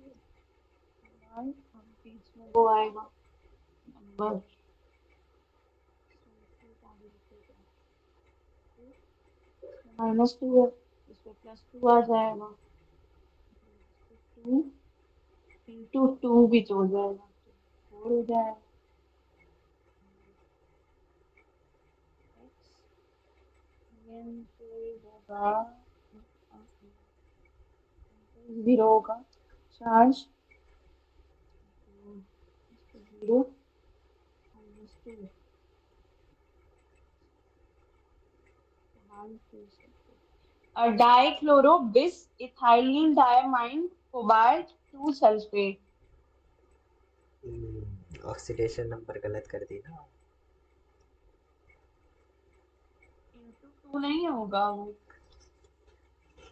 बार, अब बीच में वो आएगा नंबर, -2 है, इस पे +2 आ जाएगा, 2 इंटू 2 भी तो हो जाएगा, 4 हो जाएगा। x, ये होगा जीरो होगा charge zero minus two dichloro bis ethylene diamine cobalt two sulphate oxidation number गलत कर दी ना। इंटू टू नहीं होगा वो।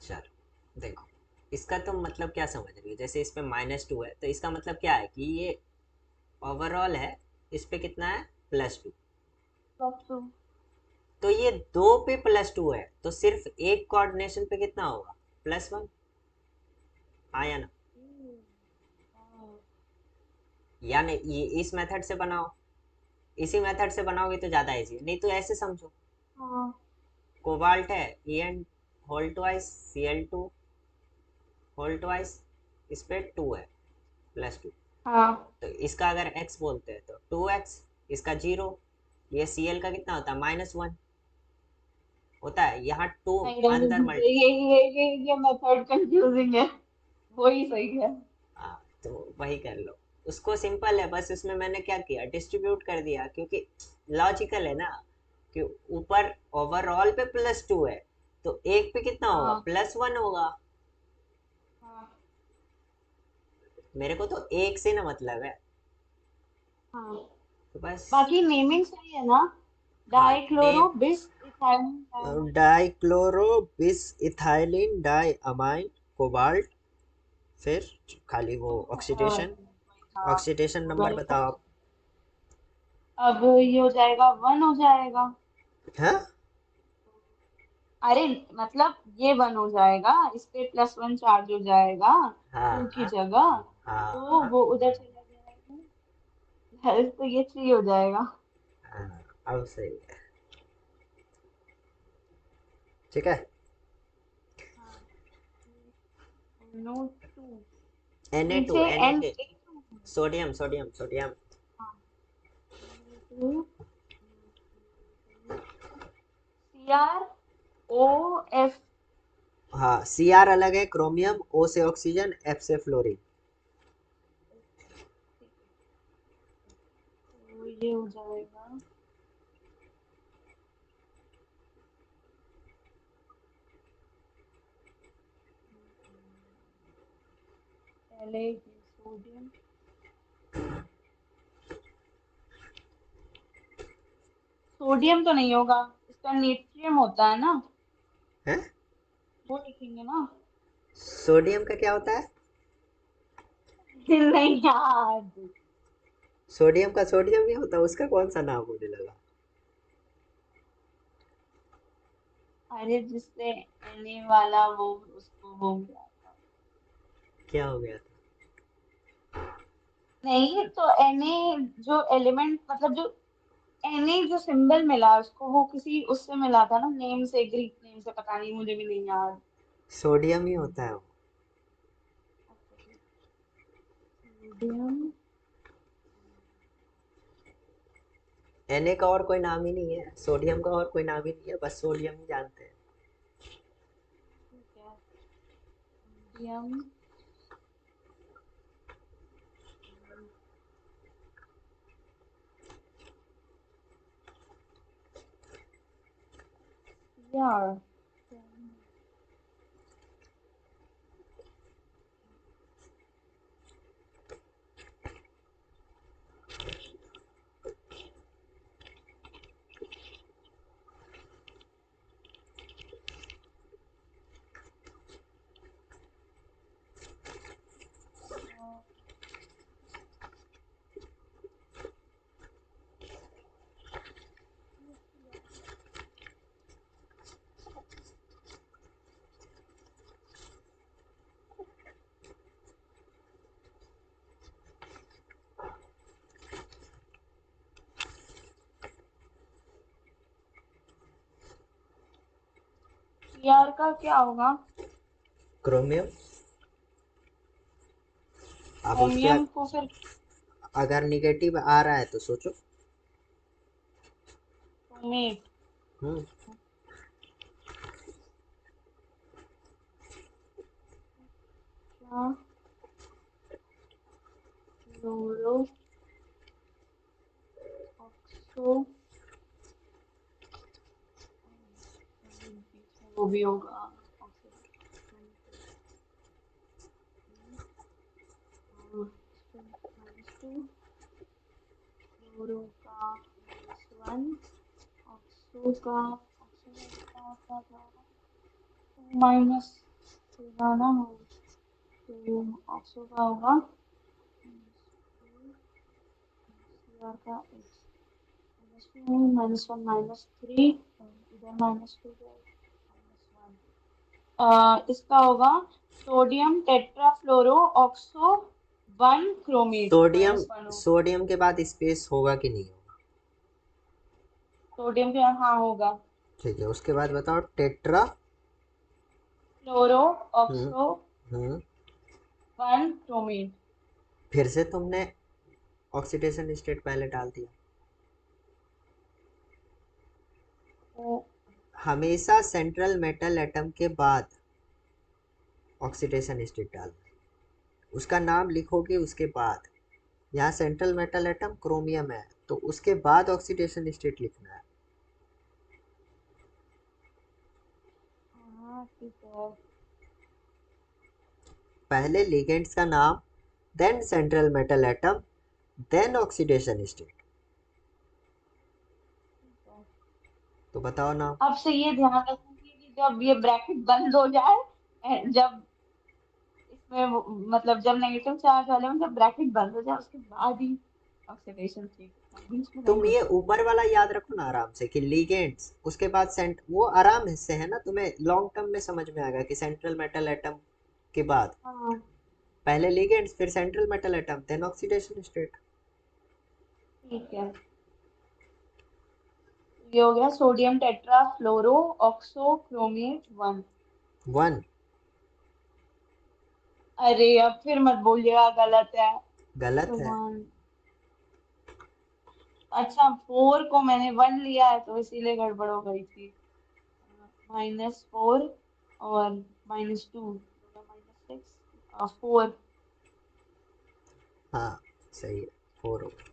चल देखो, इसका तुम मतलब क्या समझ रही हो? जैसे इस पे -2 है तो इसका मतलब क्या है कि ये ओवरऑल है, इस पे कितना है, +2। Plus two. तो ये दो पे +2 है तो सिर्फ एक कोऑर्डिनेशन पे कितना होगा, +1। हाँ या ना? यानी ये इस मेथड से बनाओ, इसी मेथड से बनाओगे तो ज़्यादा इजी है, नहीं तो ऐसे समझो। हाँ कोबाल्ट है En whole twice Cl2 whole twice, इस पे 2 है, +2। हाँ तो इसका अगर x बोलते हैं तो 2x, इसका 0। ये Cl का कितना होता है, -1 होता है। यहाँ 2 नहीं अंदर नहीं, ये मेथड कंफ्यूजिंग है। वही सही है। हाँ, तो वही कर लो। उसको सिंपल है, बस उसमें मैंने क्या किया, डिस्ट्रीब्यूट कर दिया, क्योंकि लॉजिकल है ना कि ऊपर ओवरऑल पे +2 है तो एक पे कितना होगा, हाँ +1 होगा। हाँ मेरे को तो एक से ना मतलब है, हाँ। तो बस। बाकी नेमिंग सही है ना? हाँ name, dichloro bis ethylene dichloro bis ethylene die amine cobalt, फिर खाली वो ऑक्सीडेशन, हाँ ऑक्सीडेशन हो नंबर गया। बताओ आप। अब ये हो जाएगा वन हो जाएगा। हाँ अरे मतलब ये वन हो जाएगा, इस पे प्लस वन चार्ज हो जाएगा टू की हाँ जगह। तो हाँ वो उधर चला जाएगा, हेल्थ तो ये थ्री हो जाएगा। हाँ, अब सही है, ठीक है। हाँ नो टू Na2, नीचे एन Na2, a sodium sodium sodium. Two C R O F. हाँ Cr अलग है, क्रोमियम, O से ऑक्सीजन, F से फ्लोरीन। तो ये हो जाएगा पहले सोडियम। सोडियम तो नहीं होगा, इसका नेट्रियम होता है ना, है, वो लिखेंगे ना। सोडियम का क्या होता है? नहीं यार। सोडियम का सोडियम नहीं होता, उसका कौन सा नाम होने लगा? अरे जिससे एने वाला वो उसको वो मिला था। क्या हो गया था? नहीं तो एने जो एलिमेंट मतलब जो एने जो सिंबल मिला उसको वो किसी उससे मिला था ना, नेम से, ग्रीक नेम से, पता नहीं मुझे भी नहीं याद। सोडियम ही होता है वो। सोडियम। Na का और कोई नाम ही नहीं है, सोडियम का और कोई नाम ही नहीं है, बस सोडियम ही जानते हैं। ठीक है सोडियम यार। यार का क्या होगा? क्रोमियम। अब उसके क्रोमियम को फिर अगर निगेटिव आ रहा है तो सोचो। क्रोमेट। हम्म, फ्लोरो ऑक्सो, वो भी होगा -2, फ्लोरो का -1, ऑक्सो का -2 हो, तो ऑक्सो का होगा -2 का x, -2 -1 -3, इधर -2 -1, इसका होगा sodium tetrafluoro oxo 1 chromate sodium, -1 हो। सोडियम के बाद स्पेस होगा कि नहीं होगा? सोडियम के हाँ होगा। ठीक है, उसके बाद बताओ टेट्रा। फ्लोरो हम्म। ऑक्सो हम्म। 1 क्रोमेट। फिर से तुमने ऑक्सीडेशन स्टेट पहले डाल दिया। ओ, हमेशा सेंट्रल मेटल एटम के बाद ऑक्सीडेशन स्टेट डालना, उसका नाम लिखोगे उसके बाद। यहाँ सेंट्रल मेटल एटम क्रोमियम है तो उसके बाद ऑक्सीडेशन स्टेट लिखना है। हाँ ठीक है। पहले लिगेंड्स का नाम, then central metal atom, then oxidation state. ठीक है। तो बताओ नाम। अब से ये ध्यान रखूंगी कि जब ये ब्रैकेट बंद हो जाए, जब इसमें मतलब जब नेगेटिव चार्ज वाले में जब ब्रैकेट बंद हो जाए उसके बाद ही ऑक्सीडेशन चेक करना, बीच में नहीं तुम ये करना। ऊपर वाला याद रखो ना आराम से कि लिगेंड्स उसके बाद सेंट, वो आराम से है ना, तुम्हें लॉन्ग टर्म में समझ में आएगा कि सेंट्रल मेटल एटम के बाद हाँ पहले लिगेंड्स फिर central metal atom then oxidation state. ठीक है। ये हो गया sodium tetra fluoro oxo chromate 1। One. अरे अब फिर मत बोलिएगा गलत है। गलत है। भगवान। अच्छा 4 को मैंने 1 लिया है तो इसीलिए गड़बड़ हो गई थी। -4 और -2, -6, 4। हाँ सही है, फोर हो गया।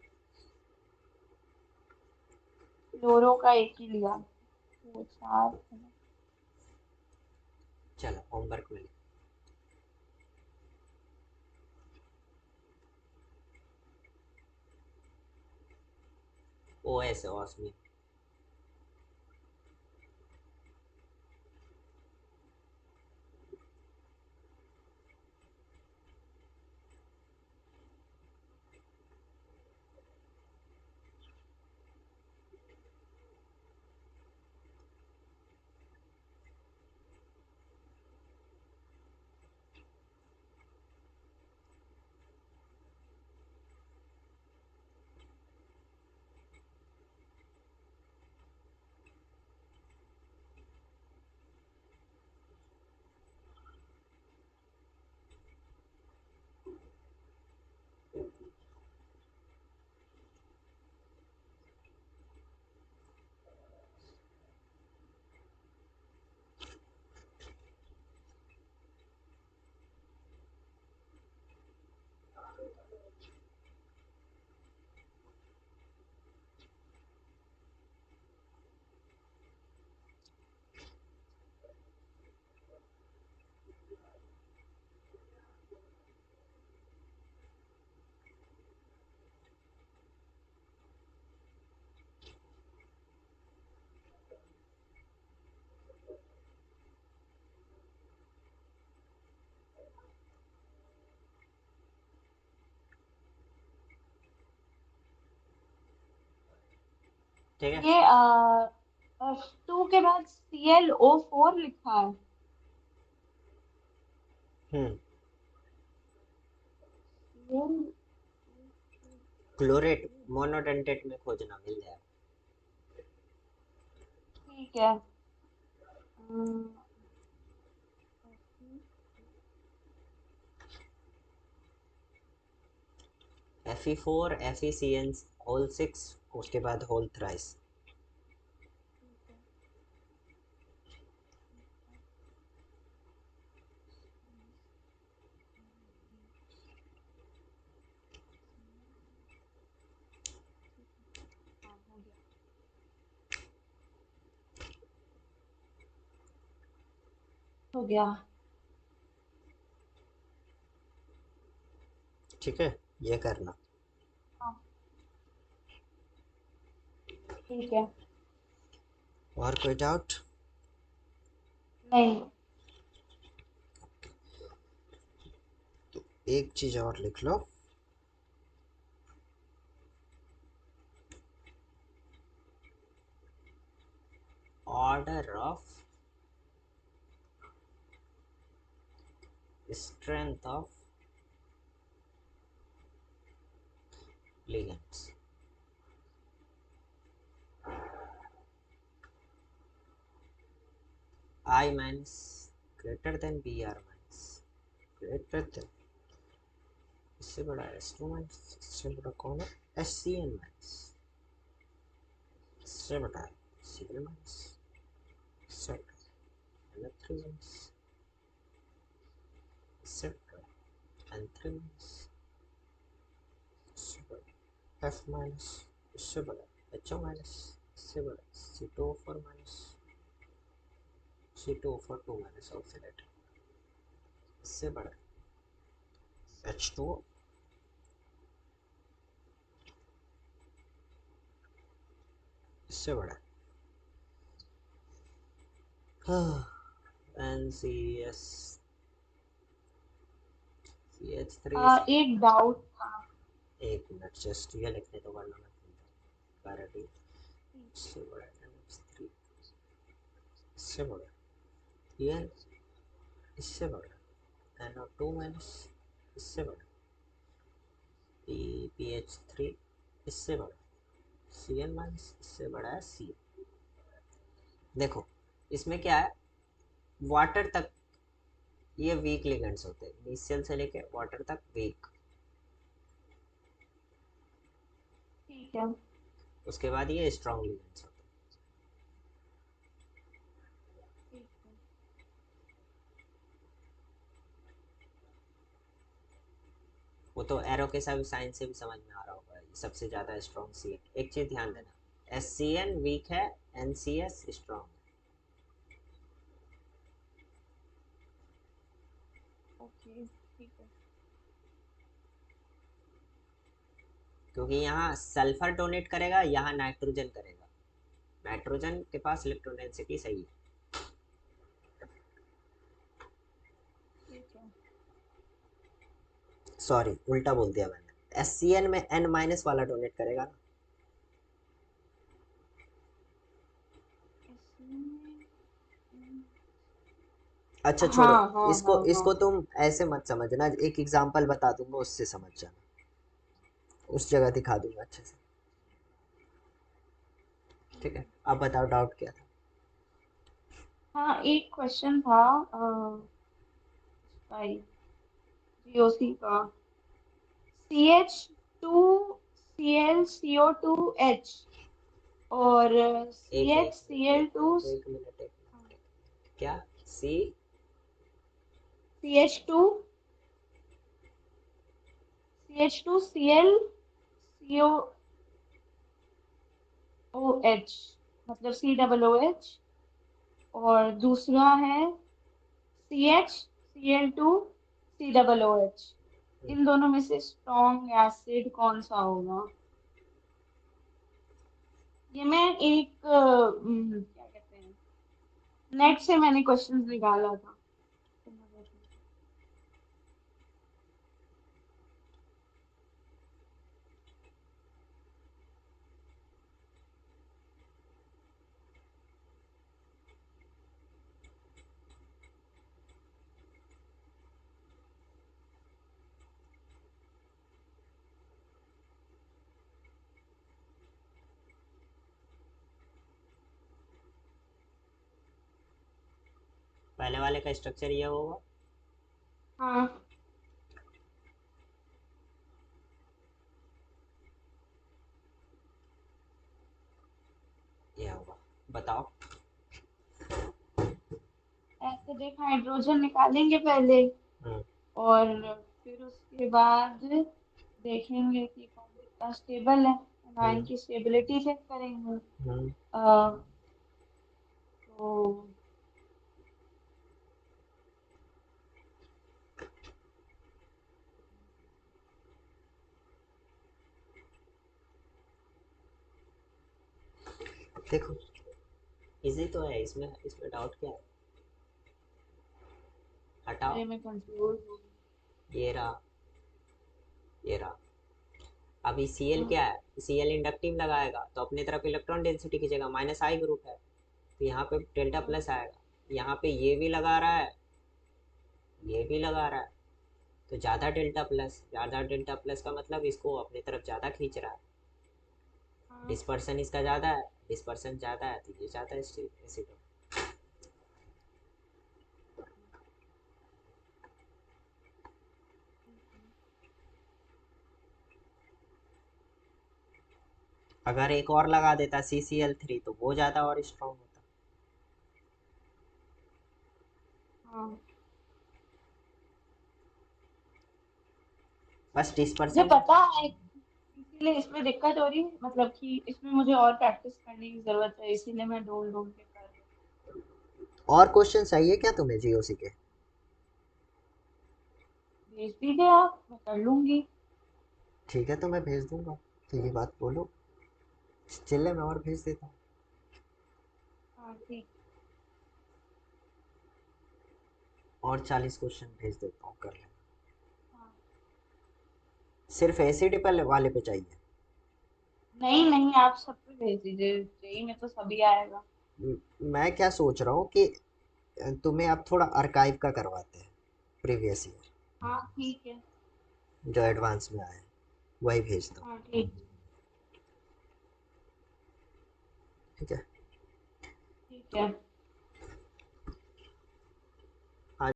फ्लोरो का एक ही लिया, तो 4। चलो होमवर्क में ओ एस ऑस्मी। ठीक है। ये F2 के बाद ClO4 लिखा है। हम्म। Cl, क्लोरेट मोनोडेंटेट में खोजना मिल जाएगा। ठीक है। Fe4 FeCN होल 6, उसके बाद होल थ्राइस। हो गया। ठीक है, ये करना। हाँ ठीक है। और कोई डाउट? नहीं। एक चीज और लिख लो, order of strength of ligands। I minus greater than Br minus greater than, इससे बड़ा S2 माइनस, इससे बड़ा कौन है, SCN माइनस, इससे बड़ा है Cl माइनस, इससे बड़ा N3 माइनस, इससे बड़ा N3 माइनस, इससे बड़ा F माइनस, इससे बड़ा HO माइनस, इससे बड़ा C2O4 माइनस, C2O4 2 माइनस ऑक्सीडेटर, इससे बड़ा H2O, इससे बड़ा NCS CH3। एक डाउट था। एक मिनट, जस्ट ये लिखने तो वरना मैं भूल जाऊँ। पैराडी, इससे बड़ा NH3, इससे बड़ा ये, इससे बड़ा NO2 माइनस, इससे बड़ा PH3, इससे बड़ा Cl माइनस, इससे बड़ा है C। देखो इसमें क्या है, वाटर तक ये वीक लिगेंड्स होते हैं, इनिशियल से लेके वाटर तक वीक, ठीक है। उसके बाद ये स्ट्रॉन्ग लिगेंड्स होते हैं। ठीक है। वो तो एरो के साथ साइन से भी समझ में आ रहा होगा, सबसे ज़्यादा स्ट्रॉन्ग सी है। एक चीज़ ध्यान देना, SCN वीक है, NCS स्ट्रॉन्ग है, ओके ठीक है। क्योंकि यहाँ सल्फर डोनेट करेगा, यहाँ नाइट्रोजन करेगा, नाइट्रोजन के पास इलेक्ट्रॉन डेंसिटी सही है। ठीक है। सॉरी उल्टा बोल दिया मैंने, SCN में N माइनस वाला डोनेट करेगा ना। इसमें अच्छा हाँ छोड़ो, हाँ इसको हाँ हाँ। इसको तुम ऐसे मत समझना, एक एग्जांपल बता दूंगा उससे समझ जाना, उस जगह दिखा दूंगा अच्छे से। ठीक है, अब बताओ डाउट क्या था। हाँ एक क्वेश्चन था भाई, जीओसी का। CH2Cl CO2H और एक सी एच एक सी मिनट, एल टू एक मिनट, एक मिनट, क्या सी, CH2ClCO OH, मतलब COOH। और दूसरा है CH Cl2COOH। इन दोनों में से स्ट्रॉन्ग एसिड कौन सा होगा? ये मैं एक क्या कहते हैं, नेट से मैंने क्वेश्चंस निकाला था। पहले वाले का स्ट्रक्चर ये होगा, हाँ ये होगा, बताओ। एसिडिक हाइड्रोजन निकालेंगे पहले, हम्म और फिर उसके बाद देखेंगे कि कौन कितना स्टेबल है, आयन हम्म की स्टेबिलिटी चेक करेंगे। हम्म अ, तो देखो इजी तो है, इसमें इसमें डाउट क्या है? हटाओ। अरे मैं कंफ्यूज हूँ। ये रहा, ये रहा। अभी Cl हाँ, क्या है? Cl इंडक्टिव लगाएगा तो अपने तरफ इलेक्ट्रॉन डेंसिटी खींचेगा, माइनस आई ग्रुप है, तो यहाँ पे डेल्टा हाँ, प्लस आएगा। यहाँ पे ये भी लगा रहा है, ये भी लगा रहा है, तो ज़्यादा डेल्टा प्लस, ज़्यादा डेल्टा प्लस का मतलब इसको अपने तरफ ज़्यादा खींच रहा है। हाँ, डिस्पर्सन इसका ज़्यादा है, डिस्पर्सन ज़्यादा है तो ये ज़्यादा एसिड। अगर एक और लगा देता CCl3 तो वो ज़्यादा और स्ट्रॉन्ग होता। हाँ। बस मुझे डिस्पर्सन। पता है, इसीलिए इसमें दिक्कत हो रही है, मतलब कि इसमें मुझे और प्रैक्टिस करने की जरूरत है, इसीलिए मैं ढूंढ ढूंढ के कर रही और क्वेश्चन चाहिए क्या तुम्हें जीओसी के? हूँ। भेज दीजिए आप, मैं कर लूंगी। ठीक है तो मैं भेज दूंगा, तो ये बात बोलो। चिल्ले मैं और भेज देता हूँ। हाँ ठीक। और 40 क्वेश्चन भेज देता हूँ, कर लेना। हाँ। सिर्फ एसिड पर वाले पे चाहिए? नहीं नहीं, आप सब पे भेज दीजिए, जेई में तो सभी आएगा। मैं क्या सोच रहा हूँ कि तुम्हें अब थोड़ा आर्काइव का करवाते हैं, प्रीवियस ईयर हाँ ठीक है। जो एडवांस में आए हैं, वही भेज दो। हाँ ठीक। ठीक है। ठीक है।